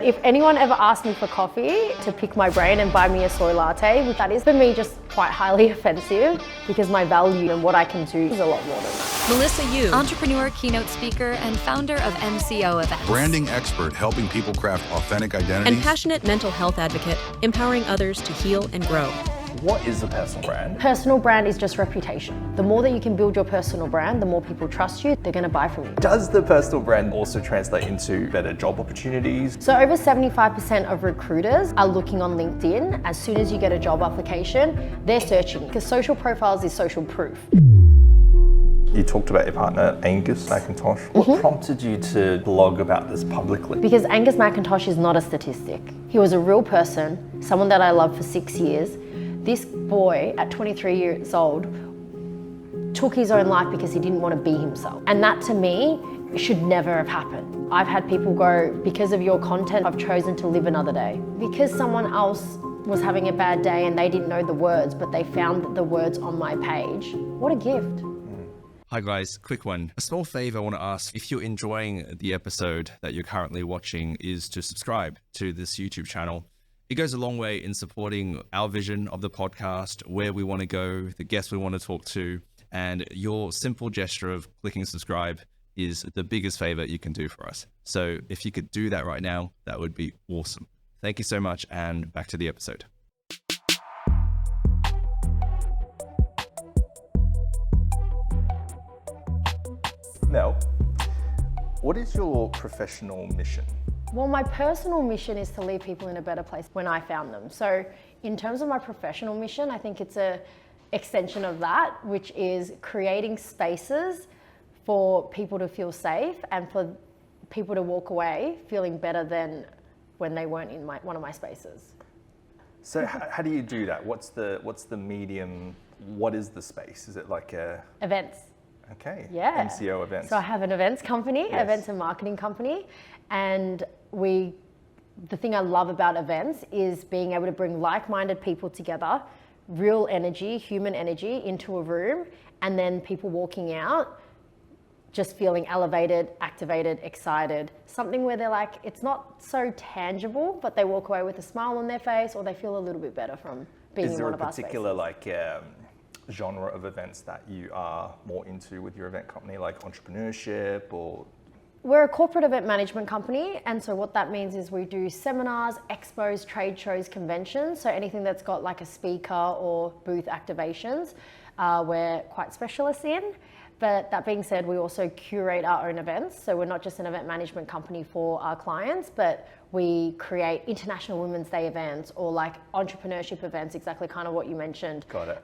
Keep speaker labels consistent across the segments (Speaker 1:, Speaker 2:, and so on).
Speaker 1: If anyone ever asked me for coffee to pick my brain and buy me a soy latte, which that is for me just quite highly offensive because my value and what I can do is a lot more than that.
Speaker 2: Melissa Yu, entrepreneur, keynote speaker, and founder of MCO Events.
Speaker 3: Branding expert helping people craft authentic identities.
Speaker 2: And passionate mental health advocate, empowering others to heal and grow.
Speaker 4: What is a personal brand?
Speaker 1: Personal brand is just reputation. The more that you can build your personal brand, the more people trust you, they're going to buy from you.
Speaker 4: Does the personal brand also translate into better job opportunities?
Speaker 1: So over 75% of recruiters are looking on LinkedIn. As soon as you get a job application, they're searching because social profiles is social proof.
Speaker 4: You talked about your partner, Angus McIntosh. What prompted you to blog about this publicly?
Speaker 1: Because Angus McIntosh is not a statistic. He was a real person, someone that I loved for 6 years. This boy at 23 years old took his own life because he didn't want to be himself. And that to me should never have happened. I've had people go, because of your content, I've chosen to live another day. Because someone else was having a bad day and they didn't know the words, but they found the words on my page. What a gift.
Speaker 5: Hi guys, quick one. A small favor I want to ask, if you're enjoying the episode that you're currently watching, is to subscribe to this YouTube channel. It goes a long way in supporting our vision of the podcast, where we want to go, the guests we want to talk to, and your simple gesture of clicking subscribe is the biggest favor you can do for us. So if you could do that right now, that would be awesome. Thank you so much, and back to the episode.
Speaker 4: Mel, what is your professional mission?
Speaker 1: Well, my personal mission is to leave people in a better place when I found them. So in terms of my professional mission, I think it's a extension of that, which is creating spaces for people to feel safe and for people to walk away feeling better than when they weren't in one of my spaces.
Speaker 4: So how do you do that? What's the medium? What is the space? Is it like a...
Speaker 1: Events.
Speaker 4: Okay.
Speaker 1: Yeah.
Speaker 4: MCO Events.
Speaker 1: So I have an events company,
Speaker 4: Yes.
Speaker 1: events and marketing company, and the thing I love about events is being able to bring like-minded people together, real energy, human energy into a room, and then people walking out just feeling elevated, activated, excited, something where they're like, it's not so tangible, but they walk away with a smile on their face or they feel a little bit better from being in one of our spaces.
Speaker 4: Is there a particular genre of events that you are more into with your event company, like entrepreneurship or...
Speaker 1: We're a corporate event management company, and so what that means is we do seminars, expos, trade shows, conventions, so anything that's got like a speaker or booth activations, we're quite specialists in. But that being said, we also curate our own events, so we're not just an event management company for our clients, but we create International Women's Day events or like entrepreneurship events, exactly kind of what you mentioned.
Speaker 4: Got it.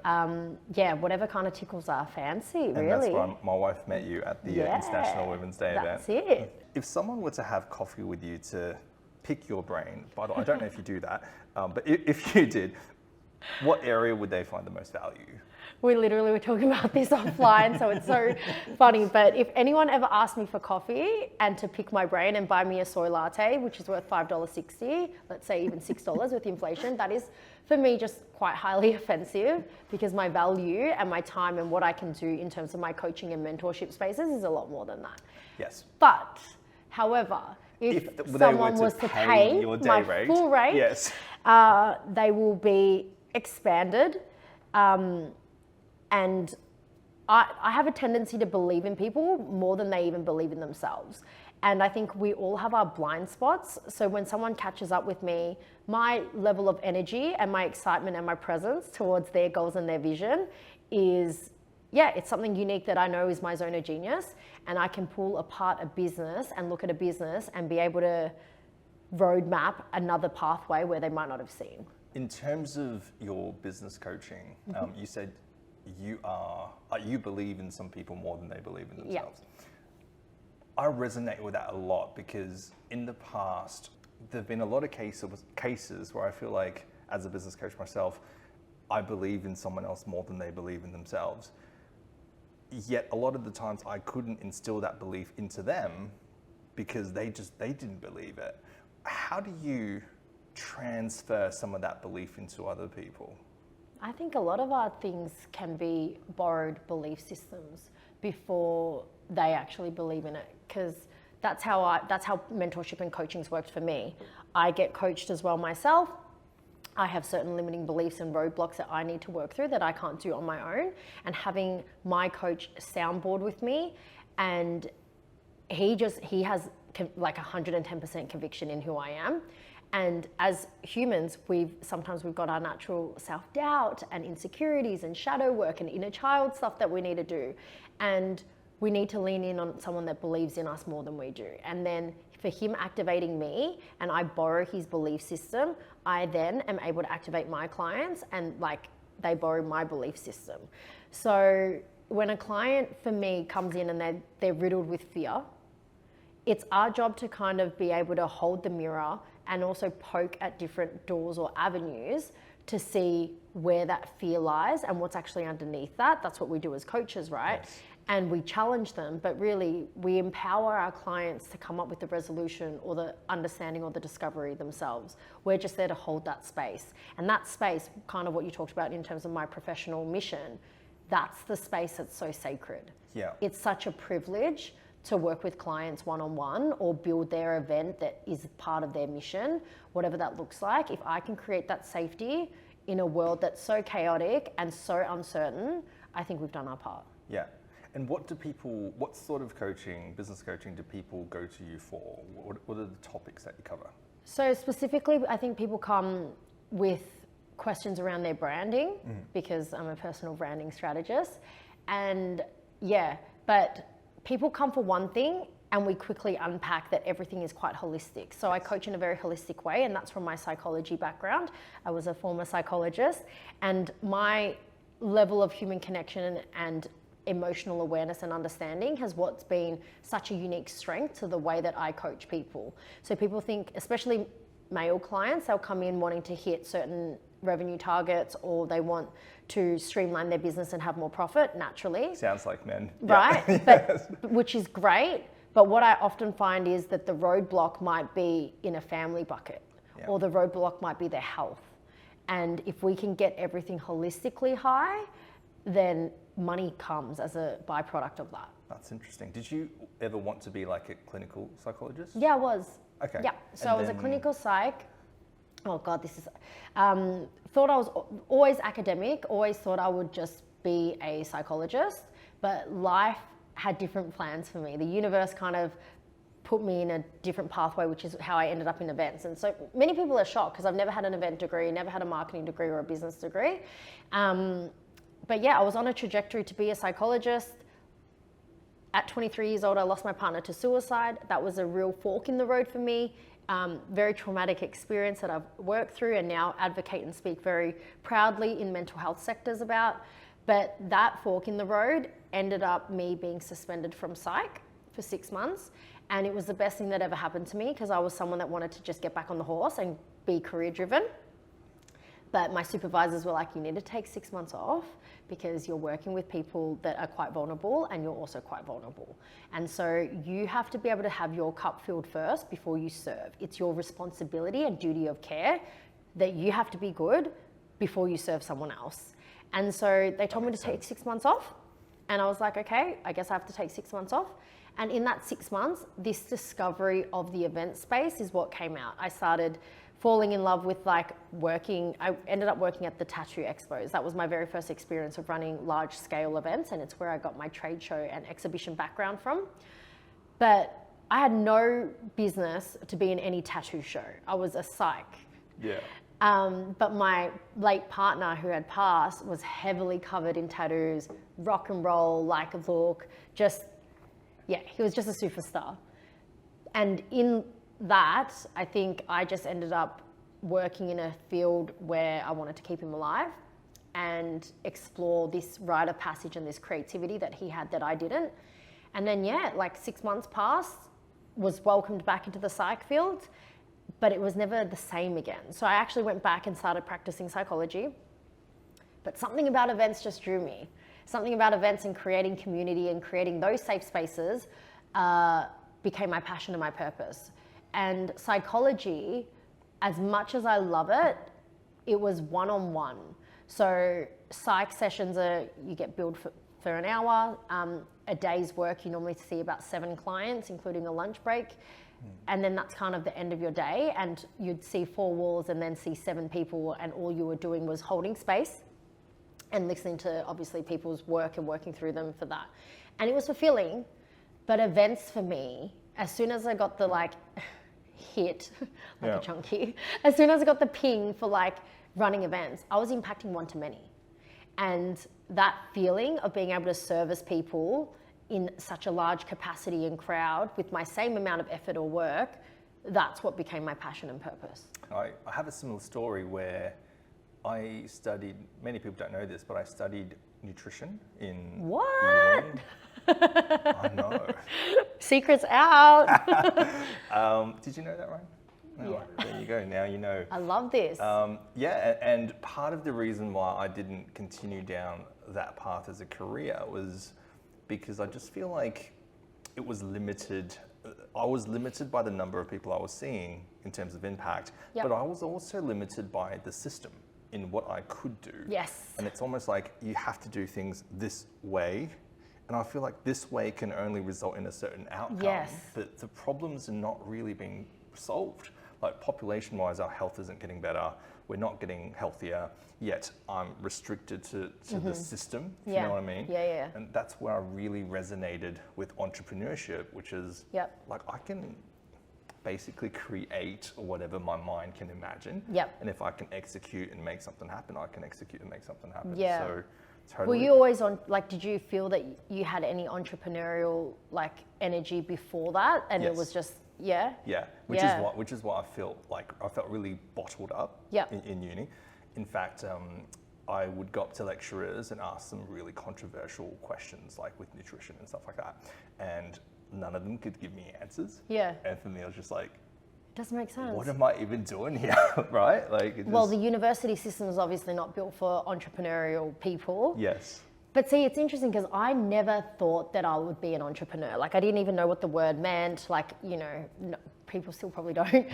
Speaker 1: Yeah, whatever kind of tickles our fancy,
Speaker 4: And
Speaker 1: really.
Speaker 4: that's why my wife met you at the International Women's Day event.
Speaker 1: That's it.
Speaker 4: If someone were to have coffee with you to pick your brain, by the way, I don't know if you do that, but if you did, what area would they find the most value?
Speaker 1: We literally were talking about this offline, so it's so funny. But if anyone ever asked me for coffee and to pick my brain and buy me a soy latte, which is worth $5.60, let's say even $6 with inflation, that is for me just quite highly offensive because my value and my time and what I can do in terms of my coaching and mentorship spaces is a lot more than that.
Speaker 4: Yes.
Speaker 1: But, however, if someone was to pay
Speaker 4: your day
Speaker 1: my
Speaker 4: rate,
Speaker 1: full rate,
Speaker 4: yes.
Speaker 1: they will be expanded. And I have a tendency to believe in people more than they even believe in themselves. And I think we all have our blind spots. So when someone catches up with me, my level of energy and my excitement and my presence towards their goals and their vision is, yeah, it's something unique that I know is my zone of genius. And I can pull apart a business and look at a business and be able to roadmap another pathway where they might not have seen.
Speaker 4: In terms of your business coaching, you said you believe in some people more than they believe in themselves. Yeah. I resonate with that a lot because in the past, there've been a lot of cases where I feel like as a business coach myself, I believe in someone else more than they believe in themselves. Yet a lot of the times I couldn't instill that belief into them because they didn't believe it. How do you transfer some of that belief into other people?
Speaker 1: I think a lot of our things can be borrowed belief systems before they actually believe in it, because that's how mentorship and coaching's worked for me. I get coached as well myself. I have certain limiting beliefs and roadblocks that I need to work through that I can't do on my own. And having my coach soundboard with me, and he has like 110% conviction in who I am. And as humans, sometimes we've got our natural self-doubt and insecurities and shadow work and inner child stuff that we need to do. And we need to lean in on someone that believes in us more than we do. And then for him activating me, and I borrow his belief system, I then am able to activate my clients, and like they borrow my belief system. So when a client for me comes in and they're riddled with fear, it's our job to kind of be able to hold the mirror and also poke at different doors or avenues to see where that fear lies and what's actually underneath that. That's what we do as coaches, right?
Speaker 4: Yes.
Speaker 1: And we challenge them, but really we empower our clients to come up with the resolution or the understanding or the discovery themselves. We're just there to hold that space. And that space, kind of what you talked about in terms of my professional mission, that's the space that's so sacred.
Speaker 4: Yeah.
Speaker 1: It's such a privilege to work with clients one-on-one or build their event that is part of their mission, whatever that looks like. If I can create that safety in a world that's so chaotic and so uncertain, I think we've done our part.
Speaker 4: Yeah. And what sort of coaching, business coaching, do people go to you for? What are the topics that you cover?
Speaker 1: So specifically, I think people come with questions around their branding because I'm a personal branding strategist. And yeah, but people come for one thing and we quickly unpack that everything is quite holistic. So I coach in a very holistic way, and that's from my psychology background. I was a former psychologist, and my level of human connection and emotional awareness and understanding has what's been such a unique strength to the way that I coach people. So people think, especially male clients, they'll come in wanting to hit certain revenue targets, or they want to streamline their business and have more profit naturally.
Speaker 4: Sounds like men.
Speaker 1: Right?
Speaker 4: Yeah.
Speaker 1: But which is great. But what I often find is that the roadblock might be in a family bucket, or the roadblock might be their health. And if we can get everything holistically high, then money comes as a byproduct of that.
Speaker 4: That's interesting. Did you ever want to be like a clinical psychologist?
Speaker 1: Yeah, I was.
Speaker 4: Okay.
Speaker 1: Yeah. So I was a clinical psych. Oh God, this is, thought I was always academic, always thought I would just be a psychologist, but life had different plans for me. The universe kind of put me in a different pathway, which is how I ended up in events. And so many people are shocked because I've never had an event degree, never had a marketing degree or a business degree. But yeah, I was on a trajectory to be a psychologist. At 23 years old, I lost my partner to suicide. That was a real fork in the road for me. Very traumatic experience that I've worked through and now advocate and speak very proudly in mental health sectors about. But that fork in the road ended up me being suspended from Psych for 6 months. And it was the best thing that ever happened to me because I was someone that wanted to just get back on the horse and be career driven. But my supervisors were like, you need to take 6 months off because you're working with people that are quite vulnerable and you're also quite vulnerable. And so you have to be able to have your cup filled first before you serve. It's your responsibility and duty of care that you have to be good before you serve someone else. And so they told me to take 6 months off. And I was like, okay, I guess I have to take 6 months off. And in that 6 months, this discovery of the event space is what came out. I started falling in love with I ended up working at the Tattoo Expos. That was my very first experience of running large scale events, and it's where I got my trade show and exhibition background from. But I had no business to be in any tattoo show. I was a psych.
Speaker 4: Yeah.
Speaker 1: But my late partner who had passed was heavily covered in tattoos, rock and roll, like a look, he was just a superstar. And in that, I think I just ended up working in a field where I wanted to keep him alive and explore this rite of passage and this creativity that he had that I didn't. And then 6 months passed, was welcomed back into the psych field, but it was never the same again. So I actually went back and started practicing psychology, but something about events just drew me. Something about events and creating community and creating those safe spaces became my passion and my purpose. And psychology, as much as I love it, it was one-on-one. So psych sessions you get billed for an hour. A day's work, you normally see about 7 clients, including a lunch break. And then that's kind of the end of your day, and you'd see 4 walls and then see 7 people, and all you were doing was holding space and listening to obviously people's work and working through them for that. And it was fulfilling, but events for me, as soon as I got the like hit, like a chunky, as soon as I got the ping for like running events, I was impacting one-to-many. And that feeling of being able to service people in such a large capacity and crowd with my same amount of effort or work, that's what became my passion and purpose.
Speaker 4: I have a similar story where I studied, many people don't know this, but I studied nutrition in
Speaker 1: What?
Speaker 4: uni. I know.
Speaker 1: Secrets out.
Speaker 4: Did you know that, Ryan? No,
Speaker 1: Yeah.
Speaker 4: there you go. Now you know.
Speaker 1: I love this.
Speaker 4: And part of the reason why I didn't continue down that path as a career was because I just feel like it was limited. I was limited by the number of people I was seeing in terms of impact, but I was also limited by the system in what I could do.
Speaker 1: Yes.
Speaker 4: And it's almost like you have to do things this way. And I feel like this way can only result in a certain outcome.
Speaker 1: Yes.
Speaker 4: But the problems are not really being solved. Like population-wise, our health isn't getting better. We're not getting healthier, yet I'm restricted to the system, if you know what I mean?
Speaker 1: Yeah.
Speaker 4: And that's where I really resonated with entrepreneurship, which is like I can basically create whatever my mind can imagine. And if I can execute and make something happen, I can execute and make something happen.
Speaker 1: Yeah.
Speaker 4: So totally.
Speaker 1: Were you always on, like, did you feel that you had any entrepreneurial like energy before that? And it was just,
Speaker 4: Yeah, which is what I felt like. I felt really bottled up in uni. In fact, I would go up to lecturers and ask them really controversial questions, like with nutrition and stuff like that, and none of them could give me answers. And for me, I was just like,
Speaker 1: doesn't make sense.
Speaker 4: what am I even doing here, right? Like,
Speaker 1: Well, the university system is obviously not built for entrepreneurial people.
Speaker 4: Yes.
Speaker 1: But see, it's interesting because I never thought that I would be an entrepreneur. Like, I didn't even know what the word meant. Like, you know, no, people still probably don't.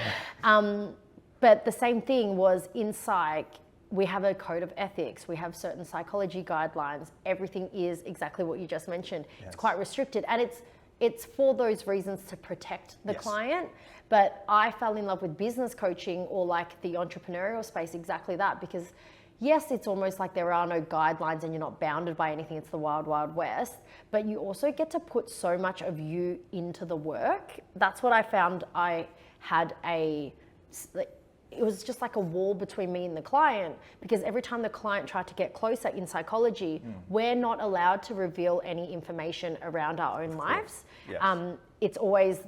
Speaker 1: But the same thing was in Psych, we have a code of ethics. We have certain psychology guidelines. Everything is exactly what you just mentioned. It's quite restricted. And it's for those reasons to protect the client. But I fell in love with business coaching or like the entrepreneurial space, exactly that, because yes, it's almost like there are no guidelines and you're not bounded by anything. It's the wild, wild west, but you also get to put so much of you into the work. That's what I found. I had it was just like a wall between me and the client, because every time the client tried to get closer in psychology, we're not allowed to reveal any information around our own lives. It's always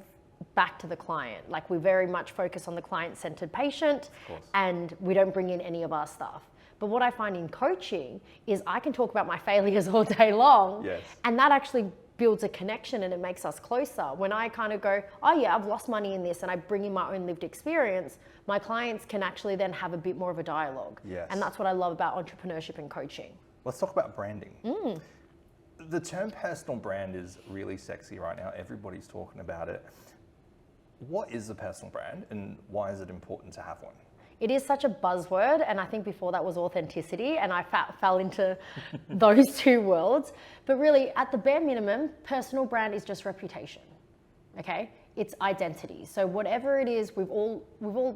Speaker 1: back to the client. Like, we very much focus on the client-centered patient, and we don't bring in any of our stuff. But what I find in coaching is I can talk about my failures all day long, and that actually builds a connection and it makes us closer. When I kind of go, oh yeah, I've lost money in this, and I bring in my own lived experience, my clients can actually then have a bit more of a dialogue. And that's what I love about entrepreneurship and coaching.
Speaker 4: Let's talk about branding. The term personal brand is really sexy right now. Everybody's talking about it. What is a personal brand, and why is it important to have one?
Speaker 1: It is such a buzzword, and I think before that was authenticity, and I fell into those two worlds. But really, at the bare minimum, personal brand is just reputation, okay? It's identity. So whatever it is, we've all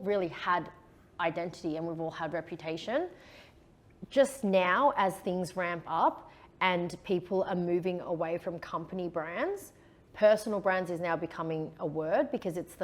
Speaker 1: really had identity and we've all had reputation. Just now, as things ramp up and people are moving away from company brands, personal brands is now becoming a word, because it's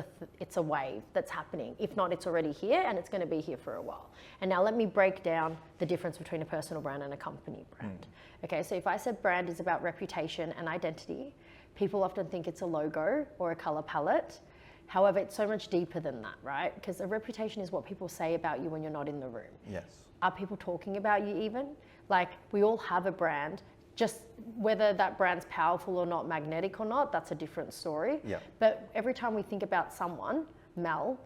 Speaker 1: a wave that's happening. If not, it's already here, and it's going to be here for a while. And now let me break down the difference between a personal brand and a company brand. Okay, so if I said brand is about reputation and identity, people often think it's a logo or a color palette. However, it's so much deeper than that, right? Because a reputation is what people say about you when you're not in the room. Are people talking about you even? Like, we all have a brand. Just whether that brand's powerful or not, magnetic or not, that's a different story. But every time we think about someone, Mel,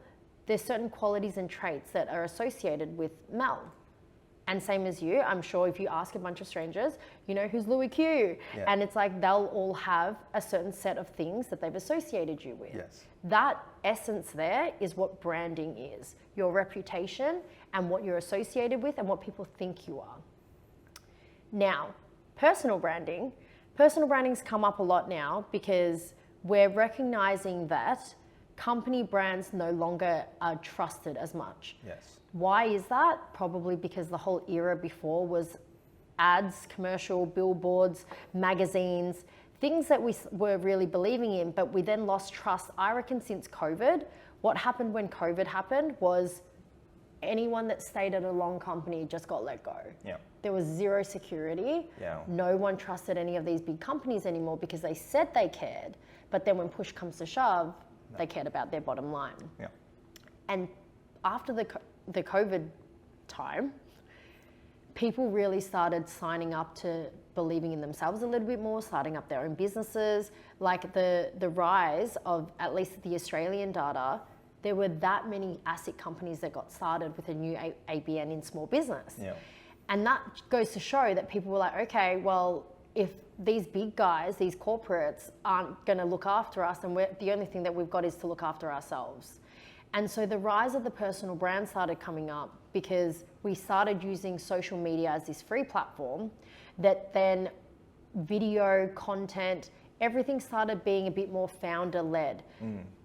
Speaker 1: there's certain qualities and traits that are associated with Mel. And same as you, I'm sure if you ask a bunch of strangers, you know, who's Louie Q? And it's like they'll all have a certain set of things that they've associated you with. That essence there is what branding is. Your reputation and what you're associated with and what people think you are. Now, personal branding's come up a lot now because we're recognizing that company brands no longer are trusted as much.
Speaker 4: Yes.
Speaker 1: Why is that? Probably because the whole era before was ads, commercial, billboards, magazines, things that we were really believing in, but we then lost trust. I reckon since COVID, what happened when COVID happened was anyone that stayed at a long company just got let go.
Speaker 4: Yeah.
Speaker 1: There was zero security.
Speaker 4: Yeah.
Speaker 1: No one trusted any of these big companies anymore because they said they cared, but then when push comes to shove, they cared about their bottom line.
Speaker 4: Yeah.
Speaker 1: And after the COVID time, people really started signing up to believing in themselves a little bit more, starting up their own businesses. Like the rise of, at least the Australian data, there were that many ASIC companies that got started with a new ABN in small business.
Speaker 4: Yeah.
Speaker 1: And that goes to show that people were like, okay, well, if these big guys, these corporates aren't going to look after us, and the only thing that we've got is to look after ourselves. And so the rise of the personal brand started coming up because we started using social media as this free platform that then video, content, everything started being a bit more founder-led.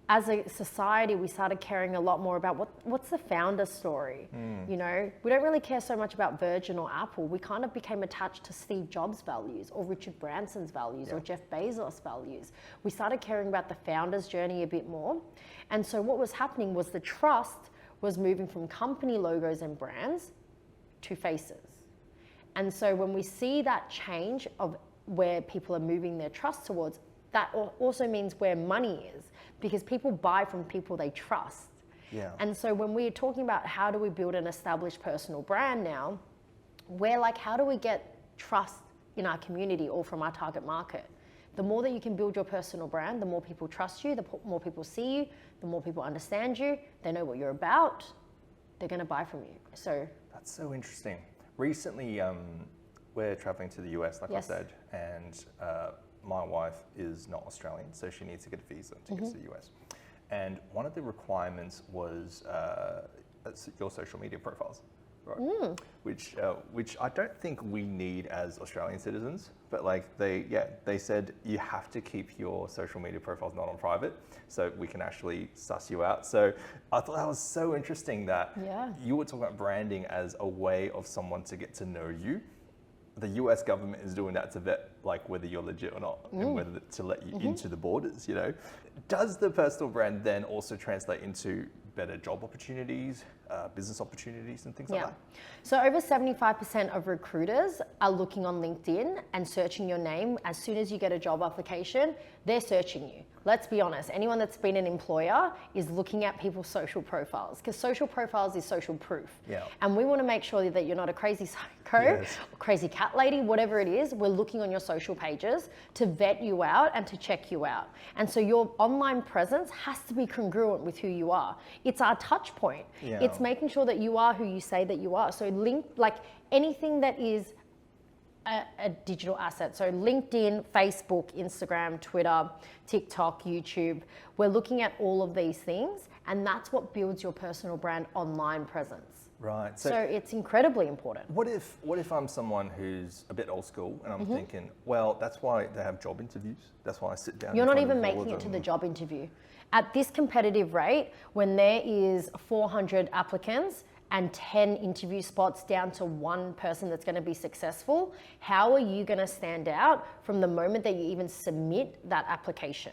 Speaker 1: As a society, we started caring a lot more about what's the founder story. You know, we don't really care so much about Virgin or Apple. We kind of became attached to Steve Jobs' values or Richard Branson's values or Jeff Bezos' values. We started caring about the founder's journey a bit more. And so what was happening was the trust was moving from company logos and brands to faces. And so when we see that change of where people are moving their trust towards, that also means where money is, because people buy from people they trust.
Speaker 4: Yeah.
Speaker 1: And so when we're talking about how do we build an established personal brand now, we're like, how do we get trust in our community or from our target market? The more that you can build your personal brand, the more people trust you, the more people see you, the more people understand you, they know what you're about, they're gonna buy from you. So
Speaker 4: That's so interesting. Recently, we're traveling to the US, like
Speaker 1: Yes.
Speaker 4: I said, and my wife is not Australian, so she needs to get a visa to get to the US. And one of the requirements was your social media profiles, right? Which I don't think we need as Australian citizens, but like they said you have to keep your social media profiles not on private, so we can actually suss you out. So I thought that was so interesting that you were talking about branding as a way of someone to get to know you. The US government is doing that to vet like whether you're legit or not and whether to let you into the borders, you know. Does the personal brand then also translate into better job opportunities, business opportunities and things like that?
Speaker 1: So over 75% of recruiters are looking on LinkedIn and searching your name. As soon as you get a job application, they're searching you. Let's be honest, anyone that's been an employer is looking at people's social profiles, because social profiles is social proof.
Speaker 4: Yeah.
Speaker 1: And we want to make sure that you're not a crazy psycho,
Speaker 4: Yes.
Speaker 1: or crazy cat lady, whatever it is. We're looking on your social pages to vet you out and to check you out. And so your online presence has to be congruent with who you are. It's our touch point.
Speaker 4: Yeah.
Speaker 1: It's making sure that you are who you say that you are. So like anything that is a digital asset. So LinkedIn, Facebook, Instagram, Twitter, TikTok, YouTube. We're looking at all of these things, and that's what builds your personal brand online presence.
Speaker 4: Right.
Speaker 1: So it's incredibly important.
Speaker 4: What if I'm someone who's a bit old school and I'm thinking, well, that's why they have job interviews. That's why I sit down.
Speaker 1: You're
Speaker 4: in
Speaker 1: not
Speaker 4: front
Speaker 1: even
Speaker 4: of all
Speaker 1: making
Speaker 4: of
Speaker 1: it to
Speaker 4: them.
Speaker 1: the job interview. At this competitive rate, when there is 400 applicants and 10 interview spots down to one person that's going to be successful, how are you going to stand out from the moment that you even submit that application,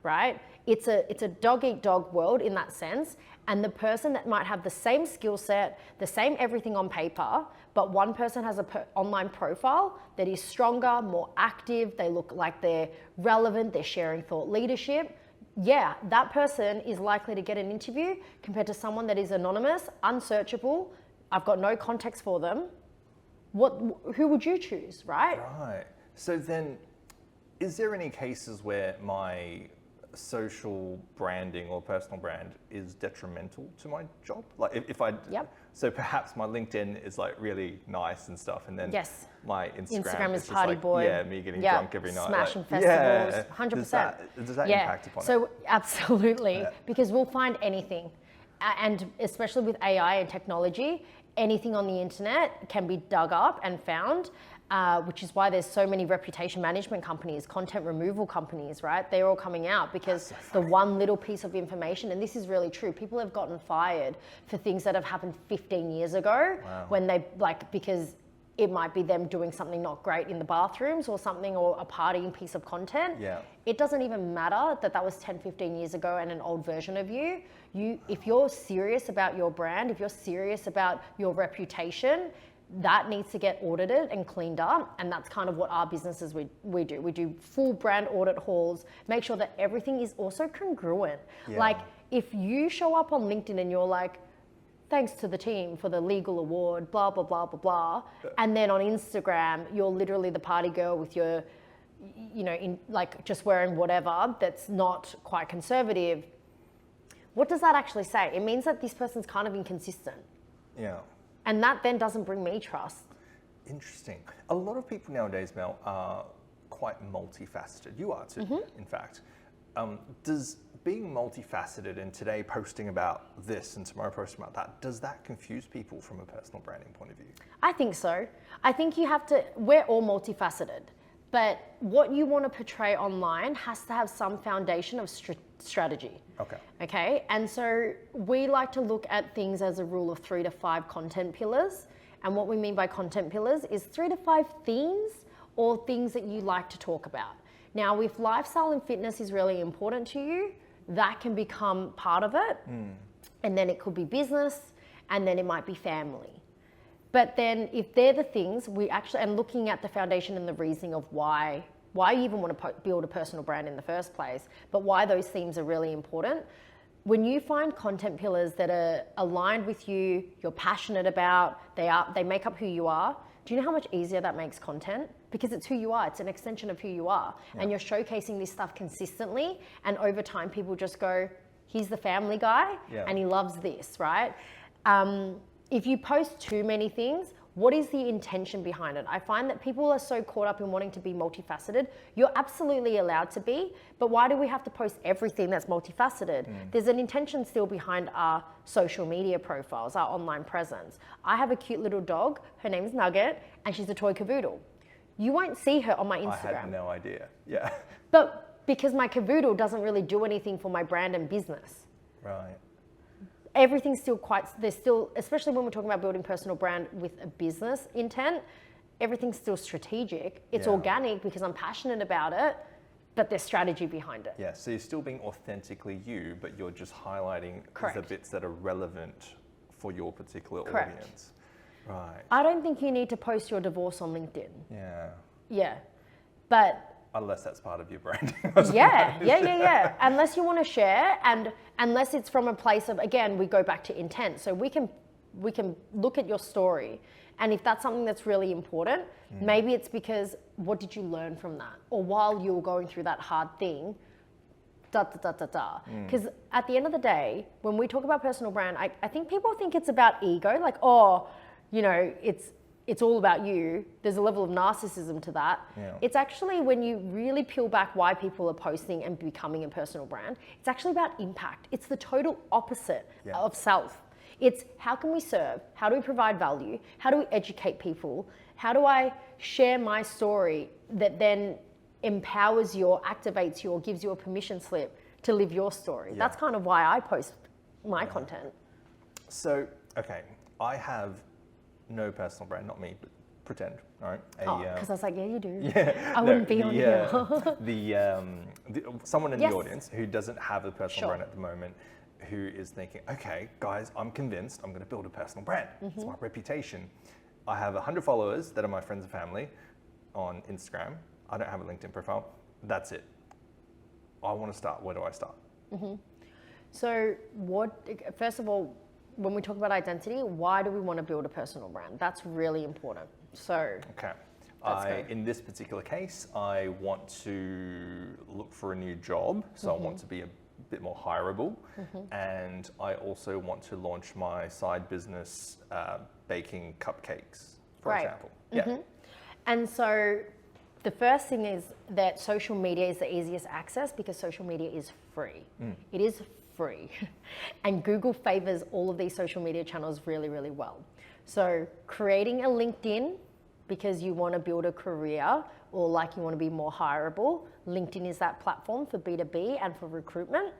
Speaker 1: right? It's a dog-eat-dog world in that sense, and the person that might have the same skill set, the same everything on paper, but one person has an online profile that is stronger, more active, they look like they're relevant, they're sharing thought leadership, yeah, that person is likely to get an interview compared to someone that is anonymous, unsearchable, I've got no context for them. Who would you choose, right?
Speaker 4: Right. So then, is there any cases where my social branding or personal brand is detrimental to my job? Like if I, so perhaps my LinkedIn is like really nice and stuff, and then my Instagram is
Speaker 1: is party
Speaker 4: like,
Speaker 1: boy.
Speaker 4: Yeah, me getting drunk every night.
Speaker 1: Smashing
Speaker 4: like,
Speaker 1: festivals, 100%.
Speaker 4: Does that impact upon it?
Speaker 1: So absolutely, because we'll find anything. And especially with AI and technology, anything on the internet can be dug up and found. which is why there's so many reputation management companies, content removal companies, right? They're all coming out because the one little piece of information, and this is really true, people have gotten fired for things that have happened 15 years ago when they, like, because it might be them doing something not great in the bathrooms or something, or a partying piece of content.
Speaker 4: Yeah.
Speaker 1: It doesn't even matter that was 10, 15 years ago and an old version of you. If you're serious about your brand, if you're serious about your reputation, that needs to get audited and cleaned up. And that's kind of what our businesses we do. We do full brand audit hauls, make sure that everything is also congruent.
Speaker 4: Yeah.
Speaker 1: Like if you show up on LinkedIn and you're like, thanks to the team for the legal award, blah, blah, blah, blah, blah. And then on Instagram, you're literally the party girl with your, in like just wearing whatever that's not quite conservative. What does that actually say? It means that this person's kind of inconsistent.
Speaker 4: Yeah.
Speaker 1: And that then doesn't bring me trust.
Speaker 4: Interesting. A lot of people nowadays, Mel, are quite multifaceted. You are too, in fact. Does being multifaceted and today posting about this and tomorrow posting about that, does that confuse people from a personal branding point of view?
Speaker 1: I think so. I think you have to, we're all multifaceted, but what you want to portray online has to have some foundation of strategy. Okay. And so we like to look at things as a rule of 3 to 5 content pillars. And what we mean by content pillars is 3 to 5 themes or things that you like to talk about. Now, if lifestyle and fitness is really important to you, that can become part of it. And then it could be business, and then it might be family. But then if they're the things, we actually, and looking at the foundation and the reasoning of why you even want to build a personal brand in the first place, but why those themes are really important. When you find content pillars that are aligned with you, you're passionate about, they make up who you are, do you know how much easier that makes content? Because it's who you are, it's an extension of who you are. Yeah. And you're showcasing this stuff consistently, and over time people just go, he's the family guy, and he loves this, right? If you post too many things, what is the intention behind it? I find that people are so caught up in wanting to be multifaceted. You're absolutely allowed to be, but why do we have to post everything that's multifaceted? There's an intention still behind our social media profiles, our online presence. I have a cute little dog, her name's Nugget, and she's a toy cavoodle. You won't see her on my Instagram.
Speaker 4: I had no idea, yeah.
Speaker 1: But because my cavoodle doesn't really do anything for my brand and business.
Speaker 4: Right.
Speaker 1: Everything's still there's still, especially when we're talking about building personal brand with a business intent, everything's still strategic. It's organic because I'm passionate about it, but there's strategy behind it.
Speaker 4: Yeah, so you're still being authentically you, but you're just highlighting the bits that are relevant for your particular audience. Right.
Speaker 1: I don't think you need to post your divorce on LinkedIn.
Speaker 4: Yeah.
Speaker 1: Yeah, but
Speaker 4: unless that's part of your branding.
Speaker 1: Yeah. Unless you want to share, and unless it's from a place of, again, we go back to intent. So we can look at your story, and if that's something that's really important, maybe it's because what did you learn from that? Or while you were going through that hard thing, Because at the end of the day, when we talk about personal brand, I think people think it's about ego, like, oh, you know, it's all about you. There's a level of narcissism to that.
Speaker 4: Yeah.
Speaker 1: It's actually, when you really peel back why people are posting and becoming a personal brand, it's actually about impact. It's the total opposite of self. It's how can we serve? How do we provide value? How do we educate people? How do I share my story that then empowers you or activates you or gives you a permission slip to live your story?
Speaker 4: Yeah.
Speaker 1: That's kind of why I post my content.
Speaker 4: So, okay, I have no personal brand, not me, but pretend, all right?
Speaker 1: Because I was like, yeah, you do.
Speaker 4: Yeah,
Speaker 1: I wouldn't be on here.
Speaker 4: Someone in
Speaker 1: Yes.
Speaker 4: the audience who doesn't have a personal
Speaker 1: Sure.
Speaker 4: brand at the moment, who is thinking, okay, guys, I'm convinced I'm going to build a personal brand. It's my reputation. I have 100 followers that are my friends and family on Instagram. I don't have a LinkedIn profile. That's it. I want to start. Where do I start?
Speaker 1: So first of all, when we talk about identity, why do we want to build a personal brand? That's really important. So,
Speaker 4: Okay.
Speaker 1: Let's go.
Speaker 4: In this particular case, I want to look for a new job. So I want to be a bit more hireable. And I also want to launch my side business, baking cupcakes, for
Speaker 1: Right.
Speaker 4: example. Yeah.
Speaker 1: and so the first thing is that social media is the easiest access because social media is free. It is free. And Google favors all of these social media channels really, really well. So creating a LinkedIn because you want to build a career or like you want to be more hireable, LinkedIn is that platform for B2B and for recruitment.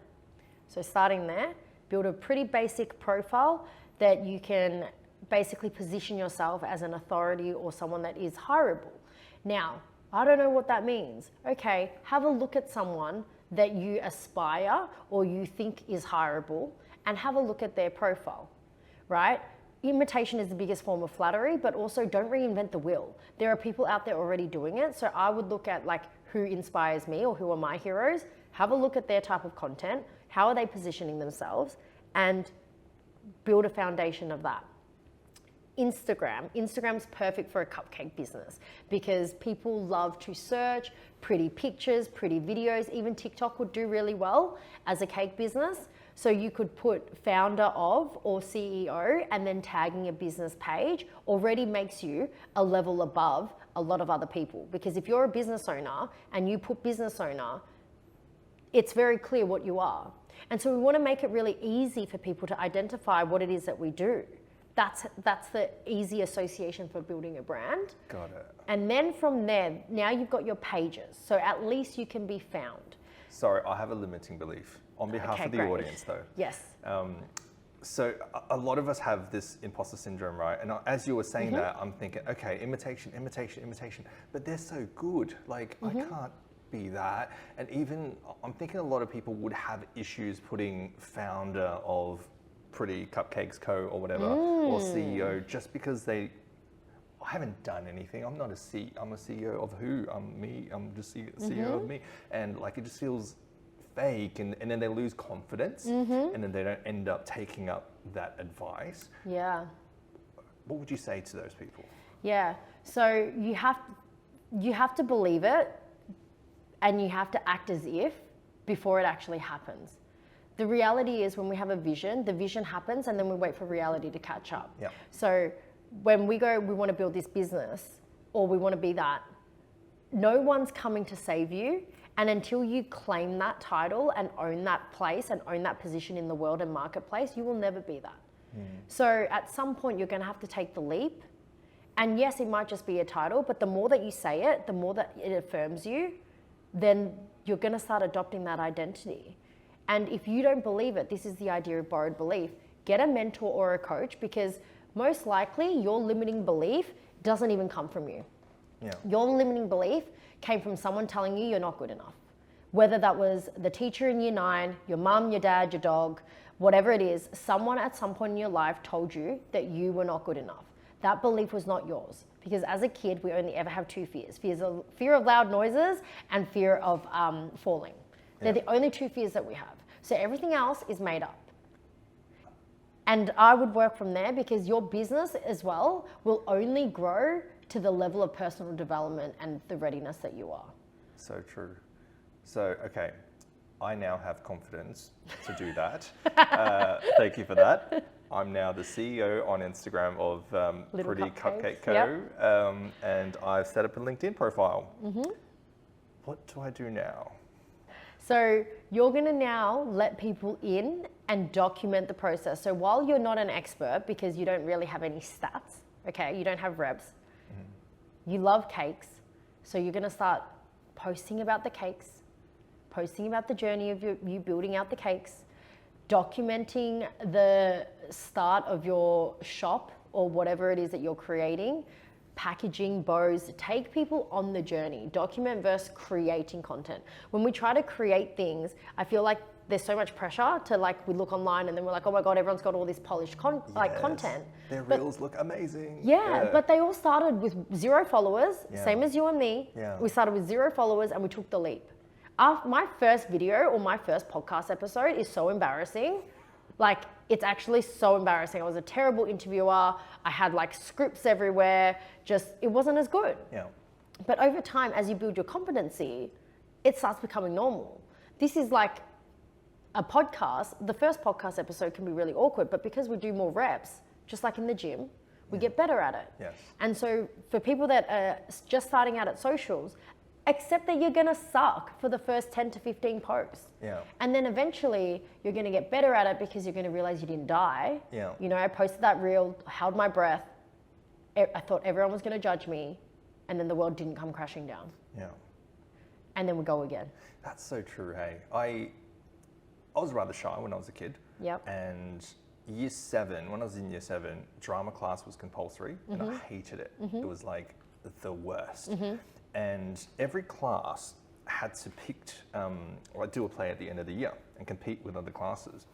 Speaker 1: So starting there, build a pretty basic profile that you can basically position yourself as an authority or someone that is hireable. Now, I don't know what that means. Okay, have a look at someone that you aspire or you think is hireable and have a look at their profile, right? Imitation is the biggest form of flattery, but also don't reinvent the wheel. There are people out there already doing it. So I would look at like who inspires me or who are my heroes, have a look at their type of content, how are they positioning themselves, and build a foundation of that. Instagram's perfect for a cupcake business because people love to search pretty pictures, pretty videos. Even TikTok would do really well as a cake business. So you could put founder of or CEO and then tagging a business page already makes you a level above a lot of other people. Because if you're a business owner and you put business owner, it's very clear what you are. And so we want to make it really easy for people to identify what it is that we do. That's the easy association for building a brand.
Speaker 4: Got it.
Speaker 1: And then from there, now you've got your pages. So at least you can be found.
Speaker 4: Sorry, I have a limiting belief. On behalf of the audience though.
Speaker 1: Yes.
Speaker 4: So a lot of us have this imposter syndrome, right? And as you were saying that, I'm thinking, okay, imitation. But they're so good. Like, I can't be that. And even, I'm thinking a lot of people would have issues putting founder of Pretty Cupcakes Co. or whatever, or CEO, just because I haven't done anything. I'm not a CEO. I'm a CEO of who? I'm me. I'm just CEO of me. And like, it just feels fake, and then they lose confidence, and then they don't end up taking up that advice.
Speaker 1: Yeah.
Speaker 4: What would you say to those people?
Speaker 1: Yeah. So you have to believe it, and you have to act as if before it actually happens. The reality is when we have a vision, the vision happens and then we wait for reality to catch up.
Speaker 4: Yeah.
Speaker 1: So when we go, we want to build this business or we want to be that, no one's coming to save you. And until you claim that title and own that place and own that position in the world and marketplace, you will never be that. So at some point you're going to have to take the leap. And yes, it might just be a title, but the more that you say it, the more that it affirms you, then you're going to start adopting that identity. And if you don't believe it, this is the idea of borrowed belief. Get a mentor or a coach because most likely your limiting belief doesn't even come from you.
Speaker 4: Yeah.
Speaker 1: Your limiting belief came from someone telling you you're not good enough. Whether that was the teacher in year 9, your mum, your dad, your dog, whatever it is, someone at some point in your life told you that you were not good enough. That belief was not yours. Because as a kid, we only ever have 2 fears. Fear of loud noises and fear of falling. They're the only 2 fears that we have. So everything else is made up. And I would work from there because your business as well will only grow to the level of personal development and the readiness that you are. So
Speaker 4: true. So, okay, I now have confidence to do that. Thank you for that. I'm now the CEO on Instagram of Pretty Cupcake Co. And I've set up a LinkedIn profile. What do I do now?
Speaker 1: So you're going to now let people in and document the process. So while you're not an expert because you don't really have any stats, okay, you don't have reps, you love cakes. So you're going to start posting about the cakes, posting about the journey of you building out the cakes, documenting the start of your shop or whatever it is that you're creating, packaging, bows, take people on the journey, document versus creating content. When we try to create things, I feel like there's so much pressure to like, we look online and then we're like, oh my God, everyone's got all this polished content.
Speaker 4: Their reels look amazing.
Speaker 1: Yeah, but they all started with 0 followers, same as you and me. We started with 0 followers and we took the leap. My first video or my first podcast episode is so embarrassing. Like, it's actually so embarrassing. I was a terrible interviewer. I had like scripts everywhere. It wasn't as good.
Speaker 4: Yeah.
Speaker 1: But over time, as you build your competency, it starts becoming normal. This is like a podcast. The first podcast episode can be really awkward, but because we do more reps, just like in the gym, we get better at it.
Speaker 4: Yes.
Speaker 1: And so for people that are just starting out at socials, accept that you're going to suck for the first 10 to 15 posts.
Speaker 4: Yeah.
Speaker 1: And then eventually you're going to get better at it because you're going to realize you didn't die.
Speaker 4: Yeah.
Speaker 1: You know, I posted that reel, held my breath, I thought everyone was going to judge me, and then the world didn't come crashing down.
Speaker 4: Yeah.
Speaker 1: And then we go again.
Speaker 4: That's so true, hey. I was rather shy when I was a kid.
Speaker 1: Yep.
Speaker 4: And year 7, when I was in year 7, drama class was compulsory, and I hated it. It was like the worst. And every class had to pick, or do a play at the end of the year and compete with other classes.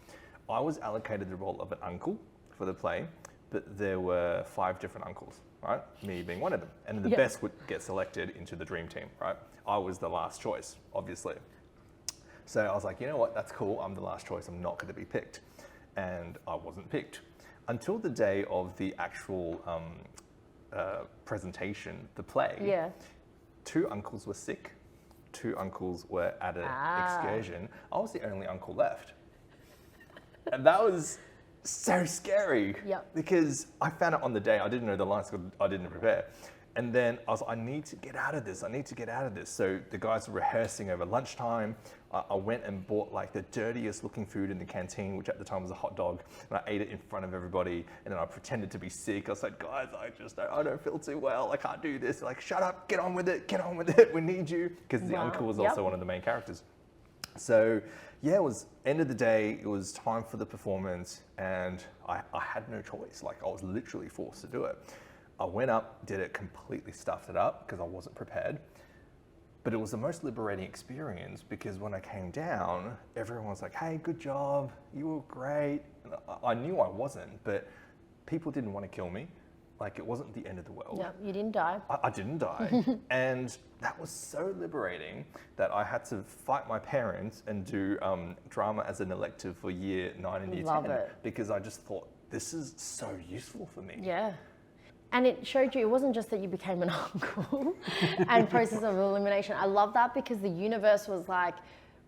Speaker 4: I was allocated the role of an uncle for the play, but there were 5 different uncles, right? Me being one of them. And the best would get selected into the dream team, right? I was the last choice, obviously. So I was like, you know what, that's cool, I'm the last choice, I'm not gonna be picked. And I wasn't picked. Until the day of the actual presentation, the play,
Speaker 1: Yeah.
Speaker 4: 2 uncles were sick, 2 uncles were at an excursion. I was the only uncle left. And that was so scary.
Speaker 1: Yep.
Speaker 4: Because I found out on the day, I didn't know the lines, because I didn't prepare. And then I was like, I need to get out of this. I need to get out of this. So the guys were rehearsing over lunchtime. I went and bought like the dirtiest looking food in the canteen, which at the time was a hot dog. And I ate it in front of everybody. And then I pretended to be sick. I was like, guys, I don't feel too well. I can't do this. They're like, shut up, get on with it. We need you. Because the uncle was also one of the main characters. So yeah, it was end of the day. It was time for the performance. And I had no choice. Like I was literally forced to do it. I went up, did it, completely stuffed it up because I wasn't prepared. But it was the most liberating experience because when I came down, everyone was like, hey, good job, you were great. And I knew I wasn't, but people didn't want to kill me. Like it wasn't the end of the world.
Speaker 1: Yeah, you didn't die.
Speaker 4: I didn't die. And that was so liberating that I had to fight my parents and do drama as an elective for year 9 and year 10 because I just thought, this is so useful for me.
Speaker 1: Yeah. And it showed you, it wasn't just that you became an uncle and process of elimination. I love that because the universe was like,